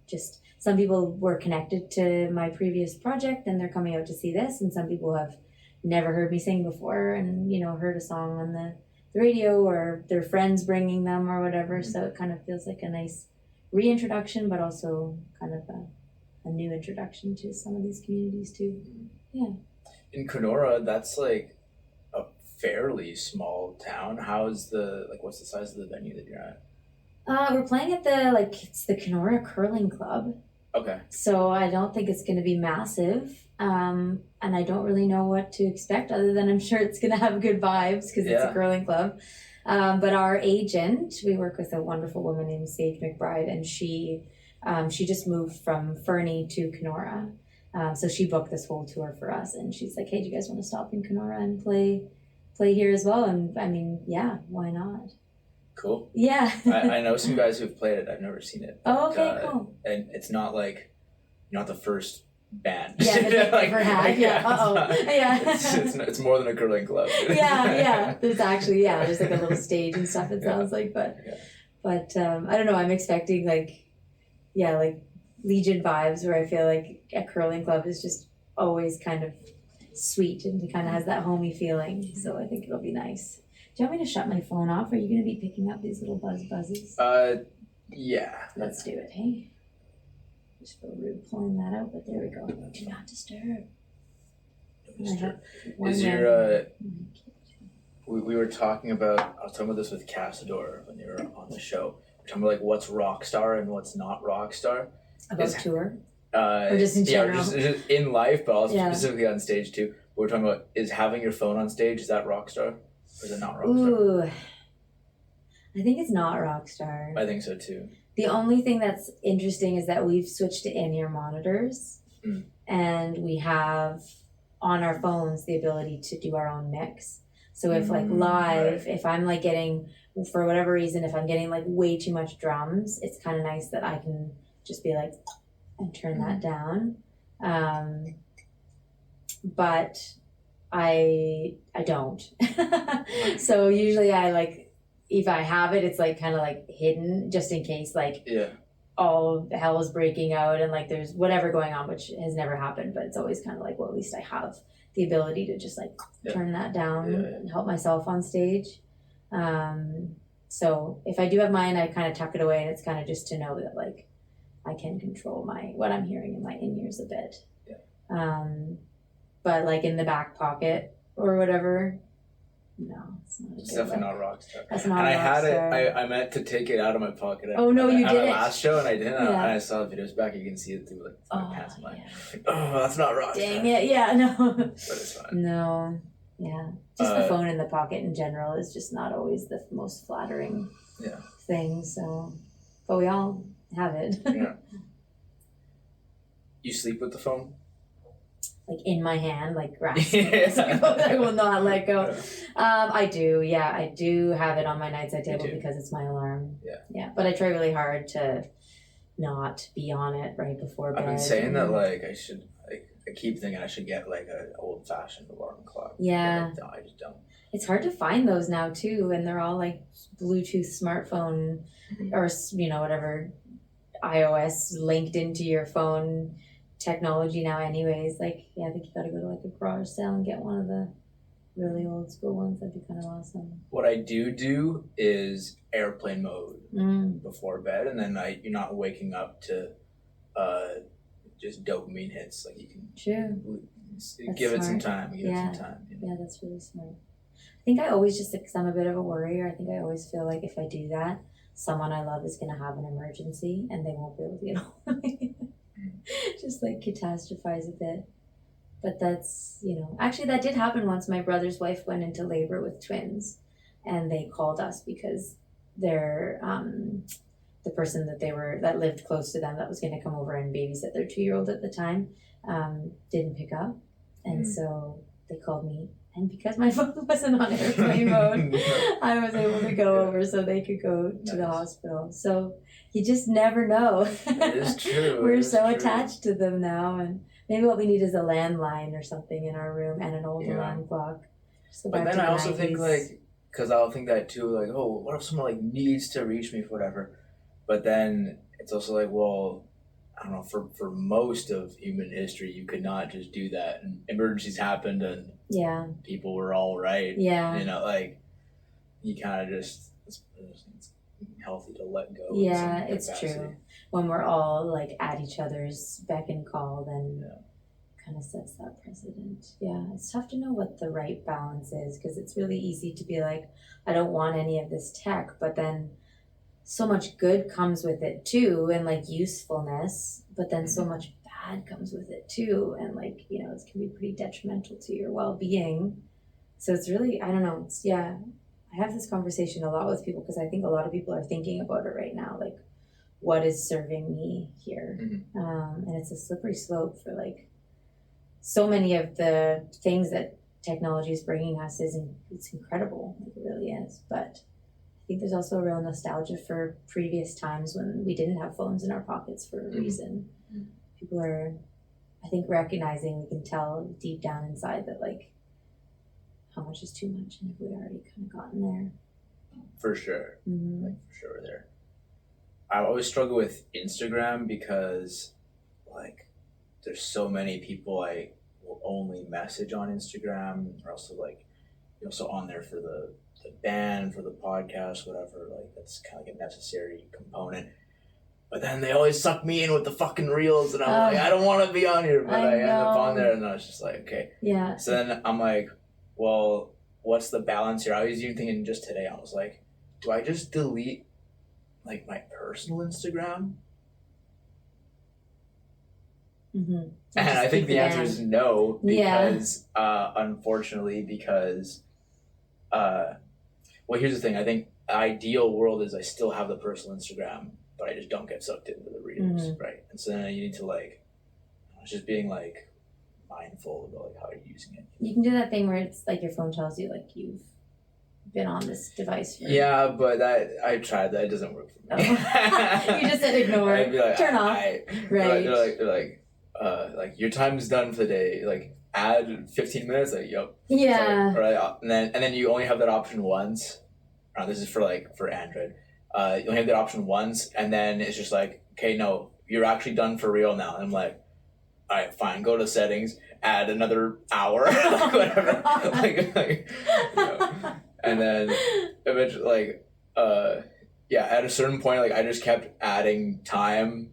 just some people were connected to my previous project and they're coming out to see this, and some people have never heard me sing before and heard a song on the radio or their friends bringing them or whatever. So it kind of feels like a nice reintroduction, but also kind of a new introduction to some of these communities too. Yeah. In Kenora, that's a fairly small town. How's what's the size of the venue that you're at? We're playing at it's the Kenora Curling Club. Okay. So I don't think it's going to be massive. And I don't really know what to expect other than I'm sure it's going to have good vibes because it's a curling club. But our agent, we work with a wonderful woman named Sage McBride, and she just moved from Fernie to Kenora. So she booked this whole tour for us, and she's like, hey, do you guys want to stop in Kenora and play here as well? And I mean, yeah, why not? Cool. Yeah. I know some guys who've played it. I've never seen it. But, Cool. And it's not not the first band. Yeah, that they've ever had. It's more than a curling club. Yeah. There's actually, there's a little stage and stuff, it sounds like, but I don't know, I'm expecting Legion vibes where I feel like a curling club is just always kind of sweet and it kind of has that homey feeling. So I think it'll be nice. Do you want me to shut my phone off? Or are you going to be picking up these little buzzes? Yeah. Let's do it, hey? Just feel rude pulling that out, but there we go. Do not disturb. Is your we were talking about, I was talking about this with Cassador when they were on the show. We're talking about what's rock star and what's not rock star. About tour? Or just in general? Just in life, but also specifically on stage too. What we're talking about is having your phone on stage, is that rock star? Or is it not rock star? Ooh, I think it's not rock star. I think so too. The only thing that's interesting is that we've switched to in-ear monitors, and we have on our phones the ability to do our own mix. So if live, if I'm getting, for whatever reason, if I'm getting way too much drums, it's kind of nice that I can just be and turn that down. But I don't. So usually I if I have it, it's kind of hidden just in case all hell is breaking out and there's whatever going on, which has never happened, but it's always kind of well, at least I have the ability to just turn that down and help myself on stage. So if I do have mine, I kind of tuck it away, and it's kind of just to know that like I can control what I'm hearing in my in-ears a bit. Yeah. But like in the back pocket or whatever, no, it's not. It's definitely not Rockstar. That's not. And I had Rockstar. it. I meant to take it out of my pocket. Oh no, you at didn't. my last show, and I didn't. Yeah. And I saw the videos back. You can see it through like my pants. I'm like, Yeah. oh, that's not Rockstar. Dang it! Yeah, no. But it's fine. No, yeah. Just the phone in the pocket in general is just not always the most flattering. Yeah. Thing. So, but we all have it. Yeah. You sleep with the phone? Like in my hand, like grasping. I will not let go. I do, yeah. I do have it on my nightside table because it's my alarm. Yeah. Yeah. But I try really hard to not be on it right before bed. I've been saying that like I should I keep thinking I should get like an old fashioned alarm clock. Yeah. But I just don't. It's hard to find those now too, and they're all like Bluetooth smartphone or whatever iOS linked into your phone technology now anyways. Like, yeah, I think you gotta go to like a garage sale and get one of the really old school ones. That'd be kind of awesome. What I do is airplane mode before bed, and then you're not waking up to just dopamine hits. Like you can give it some time. Give it some time. Yeah, that's really smart. I think I always just, because I'm a bit of a worrier, I think I always feel like if I do that, someone I love is going to have an emergency and they won't be able to get home. Just like catastrophize a bit. But that's, actually that did happen once. My brother's wife went into labor with twins and they called us because their, the person that lived close to them that was going to come over and babysit their 2-year-old at the time, didn't pick up. And so they called me. And because my phone wasn't on airplane mode, I was able to go over so they could go to the hospital. So you just never know. It is true. We're so attached to them now. And maybe what we need is a landline or something in our room and an old alarm clock. So but then I also think because I'll think that too, like, oh, what if someone like needs to reach me for whatever? But then it's also like, well, I don't know, for most of human history, you could not just do that. And emergencies happened and people were all right. Yeah. Like you kind of just, it's healthy to let go. Yeah, it's true. When we're all like at each other's beck and call, then kind of sets that precedent. Yeah, it's tough to know what the right balance is because it's really easy to be like, I don't want any of this tech, but then so much good comes with it too, and like usefulness, but then so much bad comes with it too, and like it can be pretty detrimental to your well-being. So it's really, I don't know, I have this conversation a lot with people because I think a lot of people are thinking about it right now, like what is serving me here. And it's a slippery slope for like so many of the things that technology is bringing us. It's incredible, it really is, but I think there's also a real nostalgia for previous times when we didn't have phones in our pockets for a reason. People are, I think, recognizing, we can tell deep down inside that like how much is too much, and if we already kind of gotten there. For sure. Like for sure there. I always struggle with Instagram because like there's so many people I will only message on Instagram, or also like so on there for the band, for the podcast, whatever. Like that's kind of like a necessary component. But then they always suck me in with the fucking reels, and I'm like, I don't want to be on here, but I end up on there, and I was just like, okay. Yeah. So then I'm like, well, what's the balance here? I was even thinking just today, I was like, do I just delete like my personal Instagram? And I think the answer is no, because unfortunately, because well, here's the thing. I think the ideal world is I still have the personal Instagram, but I just don't get sucked into the reels, right? And so then you need to like, just being like mindful about like how you're using it. You can do that thing where it's like your phone tells you like you've been on this device for... Yeah, but I tried that. It doesn't work for me. You just said ignore. I'd be like, turn off. Right. They're like your time is done for the day. Like add 15 minutes. Like yep. Yeah. Like, right. And then you only have that option once. This is for Android. You only have that option once, and then it's just like, okay, no, you're actually done for real now. And I'm like, all right, fine. Go to settings. Add another hour. Whatever. And then eventually, yeah, at a certain point, like I just kept adding time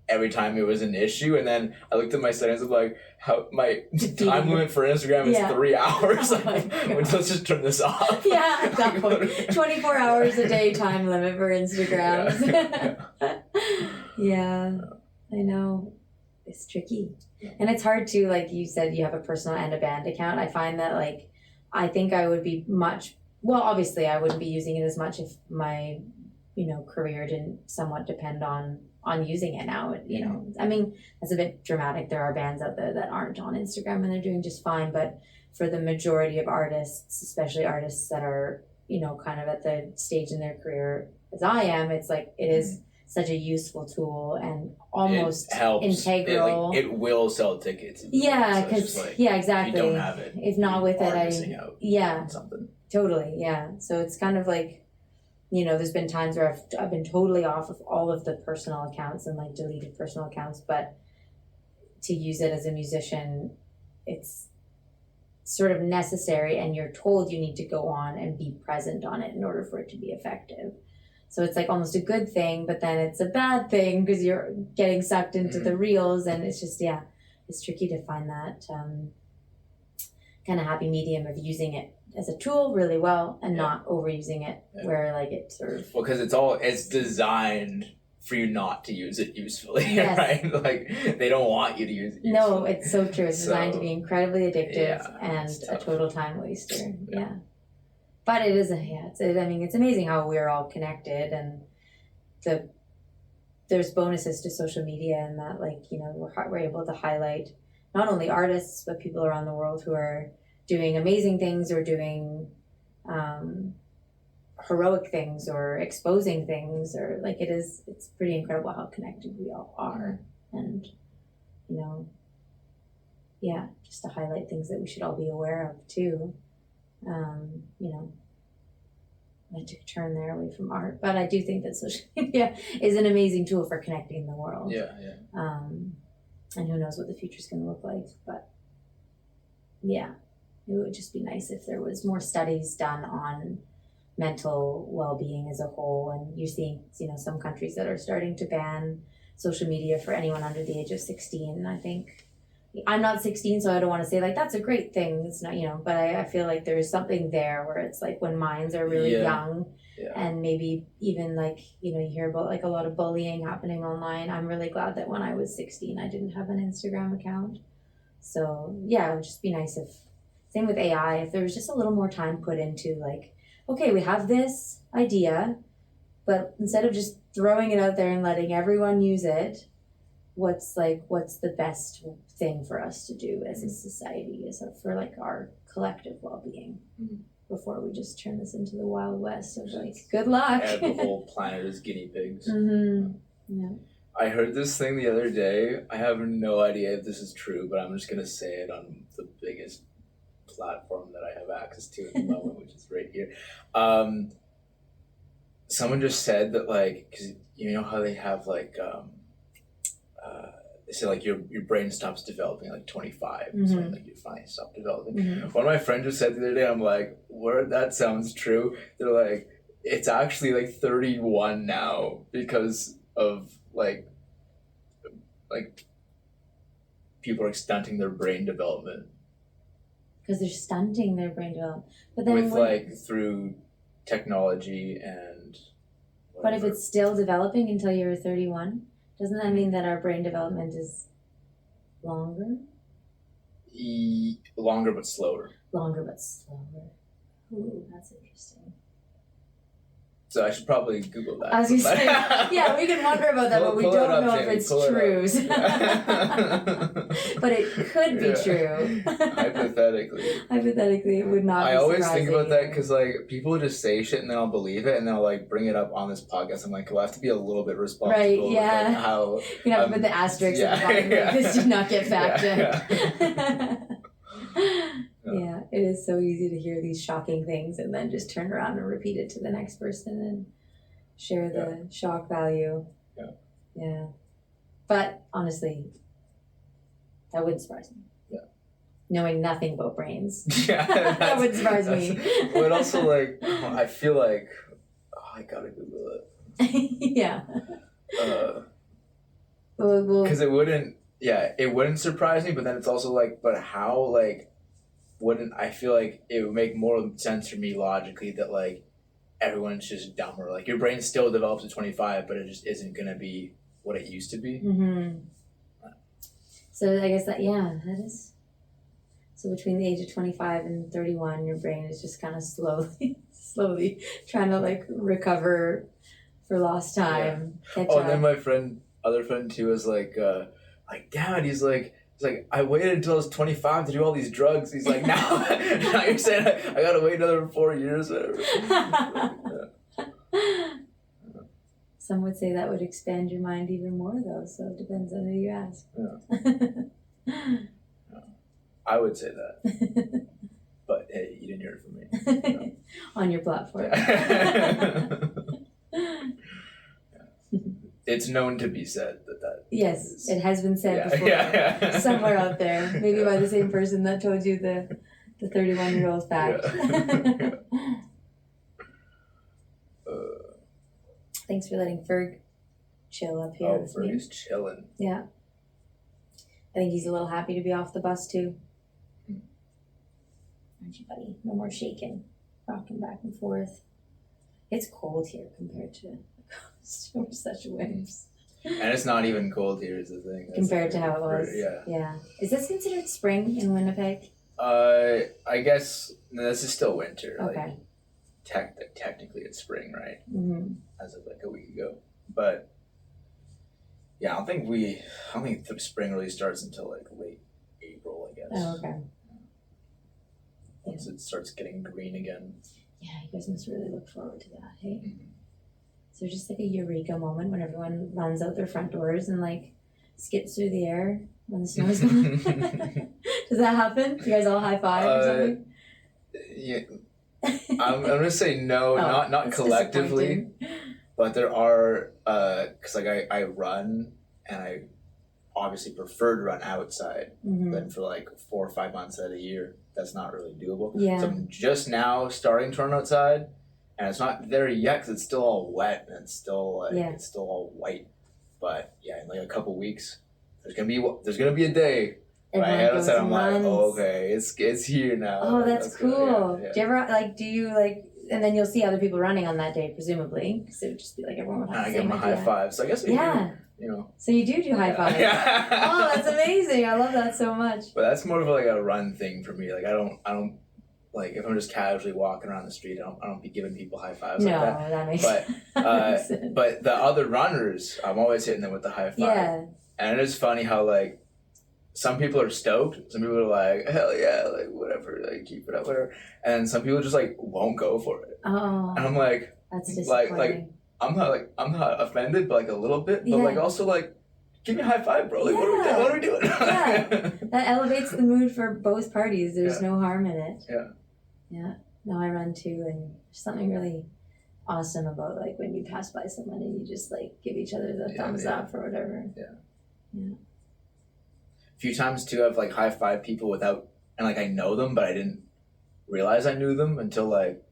every time it was an issue, and then I looked at my settings. I'm like, how my time limit for Instagram is 3 hours. Oh Like, let's just turn this off. Yeah, at that point, 24 hours a day time limit for Instagram. Yeah, I know. It's tricky, and it's hard to, like you said, you have a personal and a band account. I find that, like, I think I would be well, obviously I wouldn't be using it as much if my, career didn't somewhat depend on using it now. I mean, that's a bit dramatic. There are bands out there that aren't on Instagram and they're doing just fine, but for the majority of artists, especially artists that are, kind of at the stage in their career as I am, it's like, it is such a useful tool and almost integral. It will sell tickets. Yeah, because exactly. If you don't have it, if not with it, missing out on something. Totally, yeah. So it's kind of like, there's been times where I've been totally off of all of the personal accounts and like deleted personal accounts, but to use it as a musician, it's sort of necessary, and you're told you need to go on and be present on it in order for it to be effective. So it's like almost a good thing, but then it's a bad thing because you're getting sucked into the reels, and it's just, it's tricky to find that kind of happy medium of using it as a tool really well and not overusing it where like it sort of... Well, because it's designed for you not to use it usefully, right? Like, they don't want you to use it usefully. No, it's so true. It's designed to be incredibly addictive and a total time waster. Yeah. But it is it's amazing how we're all connected, and there's bonuses to social media, and that, like, we're able to highlight not only artists, but people around the world who are doing amazing things or doing heroic things or exposing things, or like it's pretty incredible how connected we all are. And, just to highlight things that we should all be aware of too. I took a turn there away from art, but I do think that social media is an amazing tool for connecting the world. And who knows what the future's going to look like, but it would just be nice if there was more studies done on mental well-being as a whole. And you're seeing, some countries that are starting to ban social media for anyone under the age of 16. I think I'm not 16, so I don't want to say like that's a great thing. It's not, but I feel like there's something there where it's like when minds are really young, and maybe even like, you hear about like a lot of bullying happening online. I'm really glad that when I was 16, I didn't have an Instagram account. So it would just be nice if, same with AI, if there was just a little more time put into like, okay, we have this idea, but instead of just throwing it out there and letting everyone use it, what's the best thing for us to do as a society, for like our collective well-being, before we just turn this into the Wild West of like, good luck. Add the whole planet as guinea pigs. Yeah. I heard this thing the other day. I have no idea if this is true, but I'm just gonna say it on the biggest platform that I have access to at the moment, which is right here. Someone just said that, like, because you know how they have like they say like your brain stops developing at like 25, so like you finally stop developing. One of my friends just said the other day, I'm like, word, that sounds true. They're like, it's actually like 31 now because of like people are stunting their brain development. Because they're stunting their brain development, but then with through technology and whatever. But if it's still developing until you're 31, doesn't that mean that our brain development is longer? Longer but slower. Longer but slower. Ooh, that's interesting. So I should probably Google that. As you say, yeah, we can wonder about that, but we don't know if it's true. But it could be true. Hypothetically, it would not be surprising. I always think about that because like people just say shit and then I'll believe it and then I'll like bring it up on this podcast. I'm like, well, I have to be a little bit responsible. Right? Yeah. With, like, how you know, put the asterisks at the bottom. Like, this did not get fact checked. Yeah, it is so easy to hear these shocking things and then just turn around and repeat it to the next person and share the shock value. Yeah. But honestly, that wouldn't surprise me. Yeah. Knowing nothing about brains. Yeah. That would surprise me. But also, like, I feel like I gotta Google it. Yeah. Well, Because it wouldn't surprise me, but then it's also like, but how, like, wouldn't, I feel like it would make more sense for me logically that, like, everyone's just dumber. Like, your brain still develops at 25, but it just isn't going to be what it used to be. Mm-hmm. So I guess that is. So between the age of 25 and 31, your brain is just kind of slowly trying to, like, recover for lost time. Yeah. And then my other friend too was like, Dad, he's like, I waited until I was 25 to do all these drugs. He's like, now you're saying I gotta wait another 4 years, whatever. Some would say that would expand your mind even more, though. So it depends on who you ask. Yeah. I would say that, but hey, you didn't hear it from me. No. On your platform. It's known to be said that. Yes, it has been said before. Somewhere out there, maybe by the same person that told you the 31-year-old fact. Yeah. Thanks for letting Ferg chill up here with me. Ferg's chilling. Yeah. I think he's a little happy to be off the bus too. Aren't you, buddy? No more shaking, rocking back and forth. It's cold here compared to the coast. We're such wimps. And it's not even cold here is the thing. Compared to how it was. Yeah. Is this considered spring in Winnipeg? I guess this is still winter. Okay. Like, technically it's spring, right? Mm-hmm. As of like a week ago. But yeah, I don't think the spring really starts until like late April, I guess. Oh, okay. Once it starts getting green again. Yeah, you guys must really look forward to that, hey? Mm-hmm. So just like a eureka moment when everyone runs out their front doors and like skips through the air when the snow's gone. Does that happen? You guys all high five or something? Yeah. I'm gonna say no, not collectively, but there are because like I run and I obviously prefer to run outside, but for like 4 or 5 months out of the year, that's not really doable. Yeah. So I'm just now starting to run outside, and it's not there yet because it's still all wet and it's still like it's still all white. But yeah, in like a couple weeks, there's gonna be a day. My head outside, I'm like, oh, okay, it's here now. Oh, that's cool. Yeah. Do you ever and then you'll see other people running on that day, presumably, because it would just be like everyone would have the I give same them a idea. high five. So I guess we do, you know. So you do high fives. Yeah. Oh, that's amazing! I love that so much. But that's more of like a run thing for me. Like I don't like if I'm just casually walking around the street, I don't be giving people high fives No, like that. that makes sense. But the other runners, I'm always hitting them with the high five. Yeah. And it is funny how like some people are stoked, some people are like, hell yeah, like whatever, like keep it up, whatever. And some people just like won't go for it. Oh. And I'm like, that's disappointing. like I'm not offended, but like a little bit, but like also like give me a high five, bro. Like what are we doing? Yeah. That elevates the mood for both parties. There's no harm in it. Yeah. Yeah. No, I run too, and there's something really awesome about like when you pass by someone and you just like give each other the thumbs up or whatever. Yeah. A few times too, I've like high five people without, and like I know them, but I didn't realize I knew them until like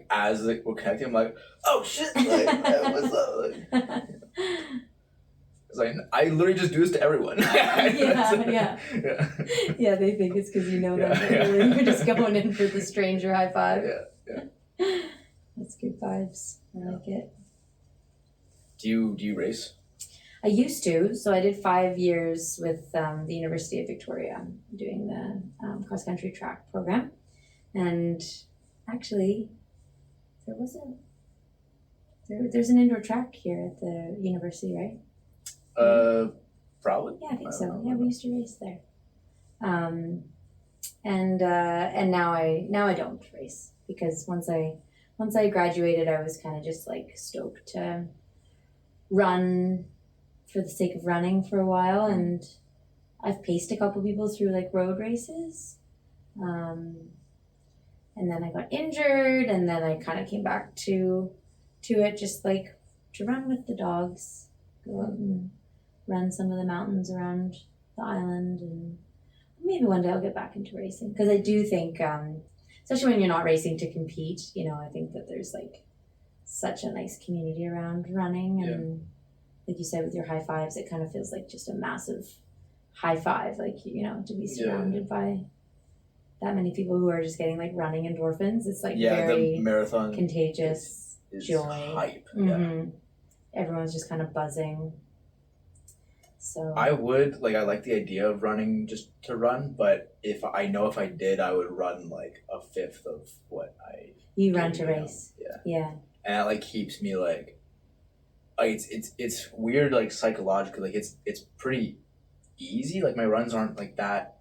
as like we're connecting, I'm like, oh shit, like what's up? Like, it's like I literally just do this to everyone. Yeah, they think it's because you know them, but really you're just going in for the stranger high five. Yeah. That's good vibes. I like it. Do you race? I used to. So I did 5 years with the University of Victoria doing the cross-country track program. And actually, there's an indoor track here at the university, right? Probably. Yeah, I think so. Yeah, we used to race there. And now I don't race because once I graduated, I was kind of just like stoked to run for the sake of running for a while, and I've paced a couple people through like road races. And then I got injured, and then I kind of came back to it just like to run with the dogs, go out and run some of the mountains around the island, and maybe one day I'll get back into racing because I do think, especially when you're not racing to compete, I think that there's like such a nice community around running, and like you said with your high fives, it kind of feels like just a massive high five, like, you know, to be surrounded by that many people who are just getting like running endorphins. It's like very the marathon contagious is joy. hype. Everyone's just kind of buzzing. So I like the idea of running just to run, but if I did, I would run like a fifth of what I run to race. Yeah. And that like keeps me like it's weird, like psychologically, like it's pretty easy. Like my runs aren't like that,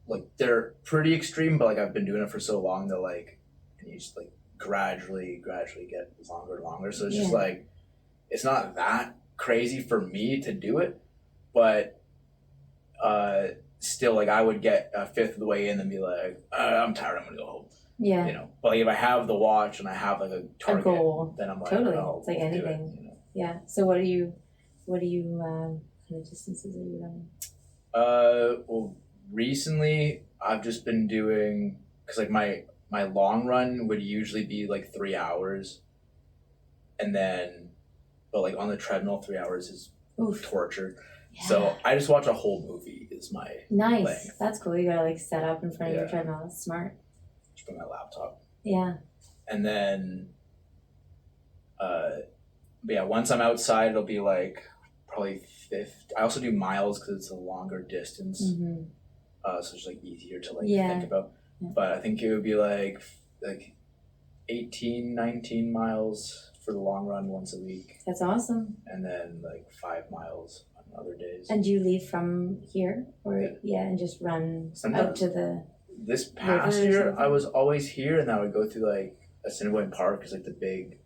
like they're pretty extreme, but like I've been doing it for so long that like, and you just like gradually get longer and longer. So it's just like, it's not that crazy for me to do it, but still, like I would get a fifth of the way in and be like, I'm tired, I'm gonna go home. Yeah. You know, but like if I have the watch and I have like a target, goal, then I'm like, totally. oh, it's like anything. It, you know? Yeah. So what are you kind of distances are you running? Well, recently I've just been doing, because like my long run would usually be like 3 hours, and then, but like on the treadmill 3 hours is torture. Yeah. So I just watch a whole movie is my length. That's cool. You gotta like set up in front of your treadmill. That's smart. Just bring my laptop. Yeah. And then but yeah, once I'm outside it'll be like probably 50. I also do miles because it's a longer distance. So it's like easier to like think about. But I think it would be like 18, 19 miles for the long run once a week. That's awesome. And then like 5 miles on other days. And do you leave from here or and just run out to the this past year I was always here, and I would go through like Assiniboine Park, is like the big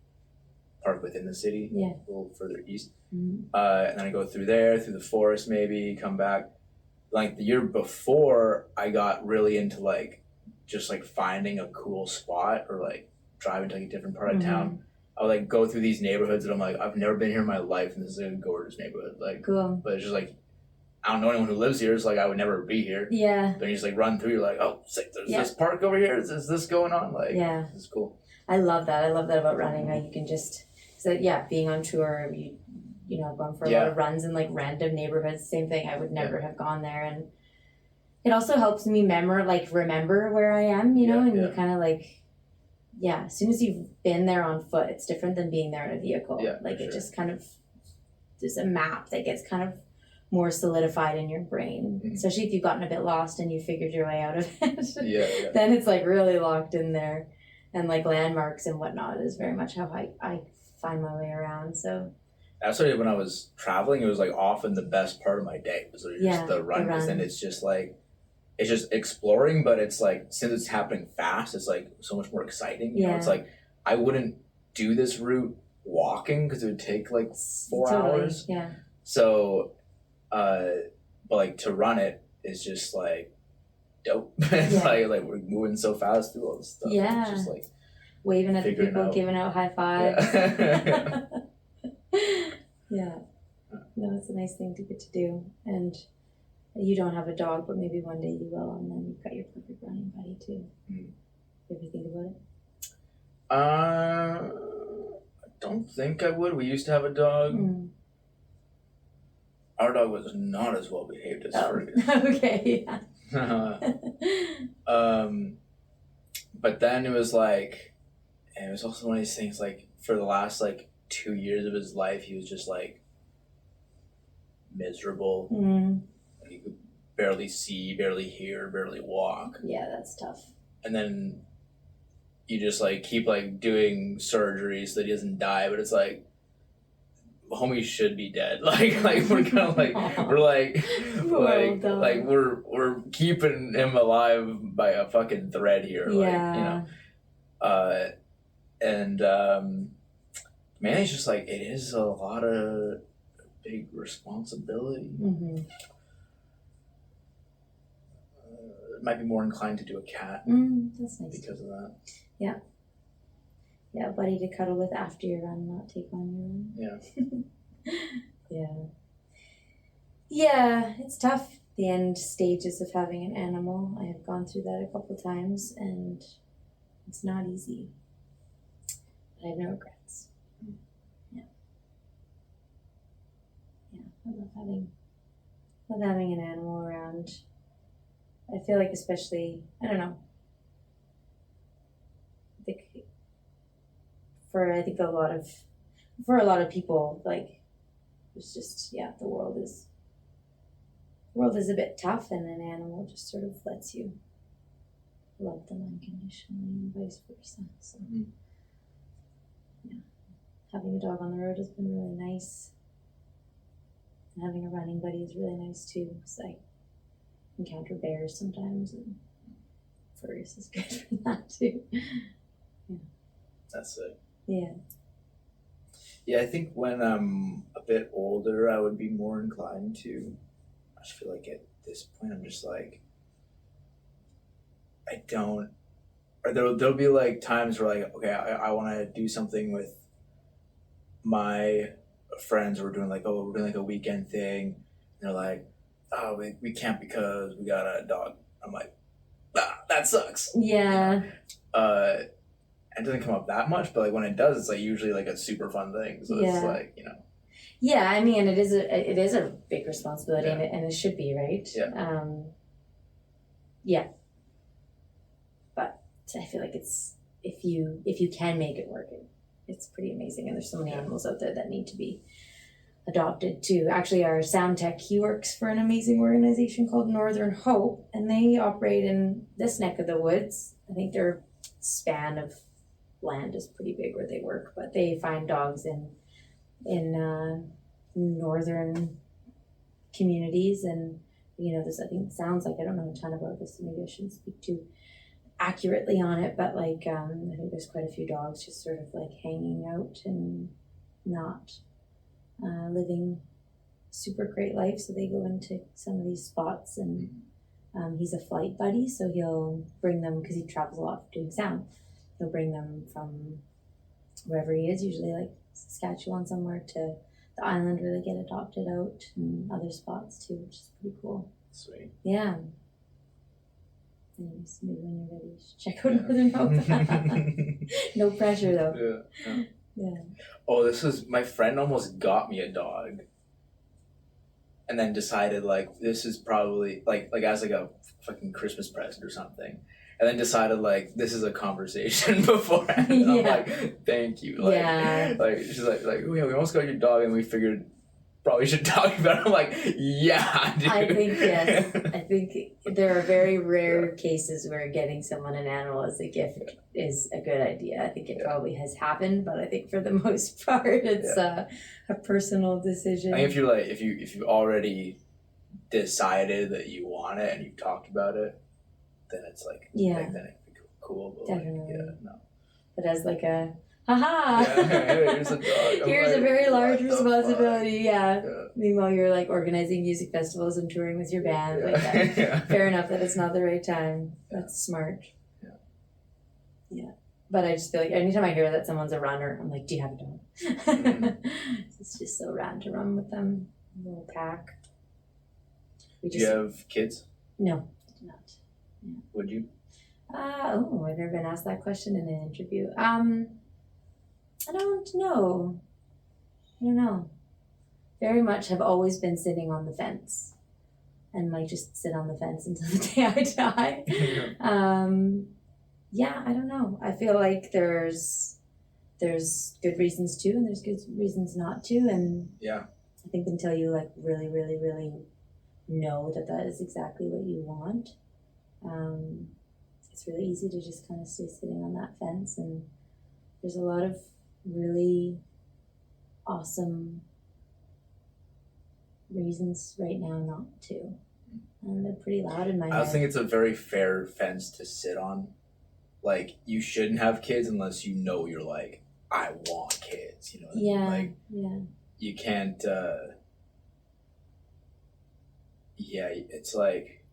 park within the city, a little further east. And then I go through there, through the forest, maybe come back. Like the year before, I got really into like just like finding a cool spot or like driving to like a different part of town. I would like go through these neighborhoods that I'm like, I've never been here in my life, and this is a gorgeous neighborhood. Like, cool. But it's just like, I don't know anyone who lives here. It's like I would never be here. Yeah. Then you just like run through. You're like, oh, sick. There's this park over here. Is this going on? Like, it's cool. I love that. I love that about running. How you can just, being on tour, you know, going for a lot of runs in like random neighborhoods. Same thing. I would never have gone there, and it also helps me remember where I am. You know, and you kind of like, as soon as you've been there on foot, it's different than being there in a vehicle. It just kind of, there's a map that gets kind of more solidified in your brain, especially if you've gotten a bit lost and you figured your way out of it. Then it's like really locked in there, and like landmarks and whatnot is very much how I find my way around. So that's why when I was traveling, it was like often the best part of my day was just the run, because then it's just like, it's just exploring, but it's like, since it's happening fast, it's like so much more exciting. You know, it's like I wouldn't do this route walking because it would take like 4 hours. Yeah. So but like to run it is just like dope. It's like we're moving so fast through all this stuff. Yeah. It's just like waving at the people, giving out high fives. No, it's a nice thing to get to do. And you don't have a dog, but maybe one day you will, and then you've got your perfect running buddy too. You ever think about it? I don't think I would. We used to have a dog. Our dog was not as well behaved as Fergus. Okay, but then it was like, and it was also one of these things, like for the last like 2 years of his life, he was just like miserable. Like, he could barely see, barely hear, barely walk. Yeah, that's tough. And then you just like keep like doing surgery so that he doesn't die, but it's like, homie should be dead. Like we're kind of like we're keeping him alive by a fucking thread here. Like, you know, and man, it's just like, it is a lot of big responsibility. Might be more inclined to do a cat. That's nice because of that. Yeah, buddy to cuddle with after your run, not take on your run. Yeah, it's tough. The end stages of having an animal. I have gone through that a couple times, and it's not easy. I have no regrets. Yeah. Yeah, I love having an animal around. I feel like especially, I don't know, I think for a lot of people, like, it's just, the world is a bit tough, and an animal just sort of lets you love them unconditionally and vice versa. So having a dog on the road has been really nice. And having a running buddy is really nice too, because I encounter bears sometimes, and furries is good for that too. That's it. Yeah. Yeah, I think when I'm a bit older, I would be more inclined to. I just feel like at this point, I'm just like, I don't. Or there'll be like times where like, okay, I want to do something with my friends. We're doing like a weekend thing. And they're like, oh, we can't because we got a dog. I'm like, that sucks. Yeah. It doesn't come up that much, but like when it does, it's like usually like a super fun thing. So it's like, Yeah, I mean, it is a big responsibility, and it should be, right? Yeah. Yeah. But I feel like it's if you can make it work, it's pretty amazing. And there's so many animals out there that need to be adopted too. Actually, our sound tech, he works for an amazing organization called Northern Hope, and they operate in this neck of the woods. I think their span of land is pretty big where they work, but they find dogs in northern communities, and this, I think, sounds like, I don't know a ton about this, so maybe I shouldn't speak too accurately on it, but like I think there's quite a few dogs just sort of like hanging out and not living super great life, so they go into some of these spots, and he's a flight buddy, so he'll bring them, because he travels a lot doing sound. He'll bring them from wherever he is, usually like Saskatchewan somewhere, to the island where they get adopted out, and other spots too, which is pretty cool. Sweet. Yeah. Anyways, maybe when you're ready, you should check out Northern Hope. No pressure though. Yeah. Oh, my friend almost got me a dog, and then decided like this is probably like as like a fucking Christmas present or something. And then decided like this is a conversation beforehand. And I'm like, thank you. Like she's like, oh yeah, we almost got your dog, and we figured probably should talk about it. I'm like, yeah, dude. I think yes. I think there are very rare cases where getting someone an animal as a gift is a good idea. I think it probably has happened, but I think for the most part it's a personal decision. I think if you already decided that you want it and you've talked about it, then it's like, then it'd be cool. But definitely. No. But as like a haha, here's a dog. Here's a very large responsibility. Yeah. Meanwhile, you're like organizing music festivals and touring with your band. Fair enough that it's not the right time. That's smart. Yeah. But I just feel like anytime I hear that someone's a runner, I'm like, do you have a dog? It's just so rad to run with them. A little pack. Do you have kids? No, I do not. Yeah. Would you? I've never been asked that question in an interview. I don't know. Very much have always been sitting on the fence, and might just sit on the fence until the day I die. I don't know. I feel like there's good reasons to, and there's good reasons not to, and I think until you like really, really, really know that is exactly what you want, it's really easy to just kind of stay sitting on that fence. And there's a lot of really awesome reasons right now not to, and they're pretty loud in my head. I think it's a very fair fence to sit on. Like, you shouldn't have kids unless you know you're like, I want kids, you know what I mean? Like, you can't it's like,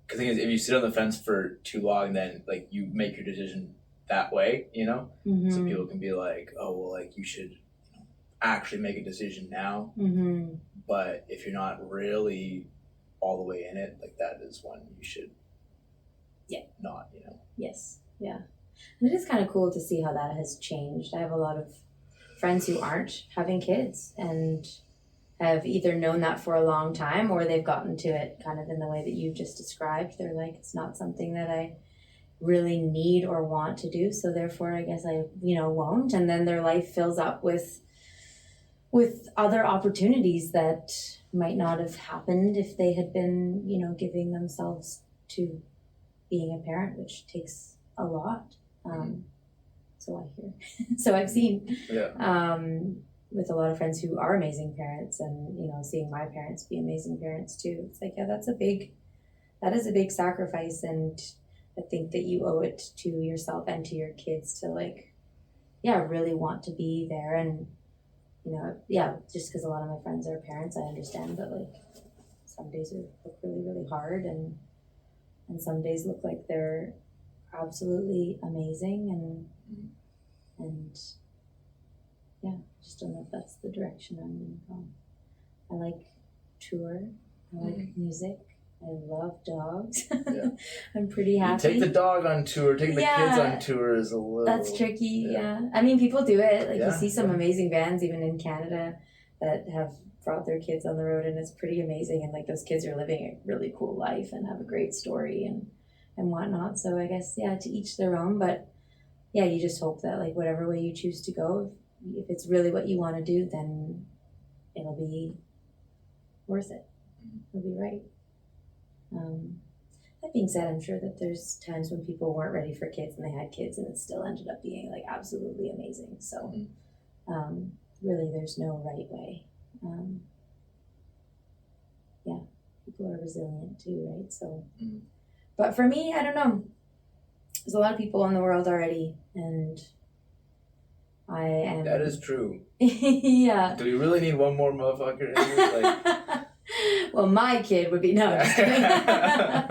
because the thing is, if you sit on the fence for too long, then like you make your decision that way, Mm-hmm. So people can be like, oh well, like you should actually make a decision now. Mm-hmm. But if you're not really all the way in it, like that is when you should not, Yes. Yeah. And it is kind of cool to see how that has changed. I have a lot of friends who aren't having kids and have either known that for a long time or they've gotten to it kind of in the way that you've just described. They're like, it's not something that I really need or want to do, so therefore I guess I won't. And then their life fills up with other opportunities that might not have happened if they had been giving themselves to being a parent, which takes a lot. So I hear. So I've seen with a lot of friends who are amazing parents, and seeing my parents be amazing parents too. It's like, that is a big sacrifice, and I think that you owe it to yourself and to your kids to really want to be there. And just because a lot of my friends are parents, I understand that some days look really, really hard, and some days look like they're absolutely amazing, and I just don't know if that's the direction I'm going to go. I like tour. I like music. I love dogs. Yeah. I'm pretty happy. You take the dog on tour, take the kids on tour is a little... That's tricky, yeah. I mean, people do it. You see some amazing bands, even in Canada, that have brought their kids on the road, and it's pretty amazing. And those kids are living a really cool life and have a great story and whatnot. So I guess, to each their own. But you just hope that whatever way you choose to go, if it's really what you want to do, then it'll be worth it. It'll be right. That being said, I'm sure that there's times when people weren't ready for kids and they had kids and it still ended up being absolutely amazing. So really there's no right way. People are resilient too, right? So but for me, I don't know, there's a lot of people in the world already, and I am... That is true. Yeah. Do we really need one more motherfucker in here? Well, my kid would be just kidding. But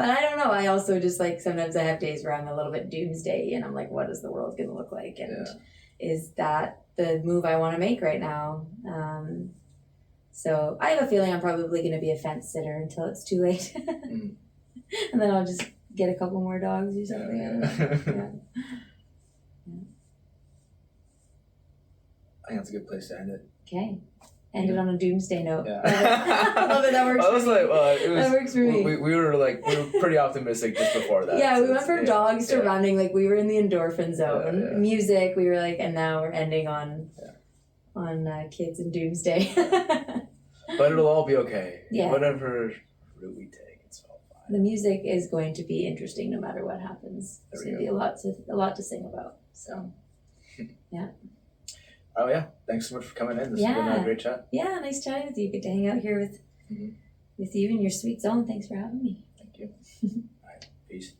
I don't know. I also just sometimes I have days where I'm a little bit doomsday, and I'm like, what is the world going to look like? And is that the move I want to make right now? So I have a feeling I'm probably going to be a fence sitter until it's too late. And then I'll just get a couple more dogs or something. I think that's a good place to end it. Okay. Ended on a doomsday note. Yeah. I love it. That works for me. That works for me. We were pretty optimistic just before that. Yeah, we went from dogs to running. We were in the endorphin zone. Yeah. Music, we were and now we're ending on kids and doomsday. But it'll all be okay. Yeah. Whatever route we take, it's all fine. The music is going to be interesting no matter what happens. There's going to be a lot to sing about. So, yeah. Oh yeah, thanks so much for coming in. This has been a great chat. Yeah, nice chatting with you. Good to hang out here with you in your sweet zone. Thanks for having me. Thank you. All right, peace.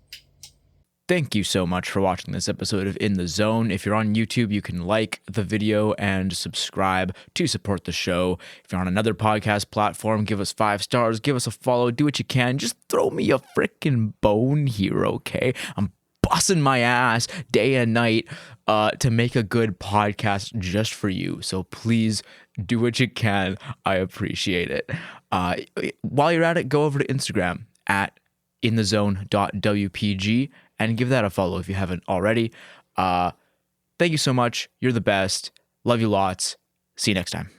Thank you so much for watching this episode of In the Zone. If you're on YouTube, you can like the video and subscribe to support the show. If you're on another podcast platform, give us 5 stars, give us a follow, do what you can. Just throw me a freaking bone here, okay? I'm busting my ass day and night to make a good podcast just for you. So please do what you can. I appreciate it. While you're at it, go over to Instagram at inthezone.wpg and give that a follow if you haven't already. Thank you so much. You're the best. Love you lots. See you next time.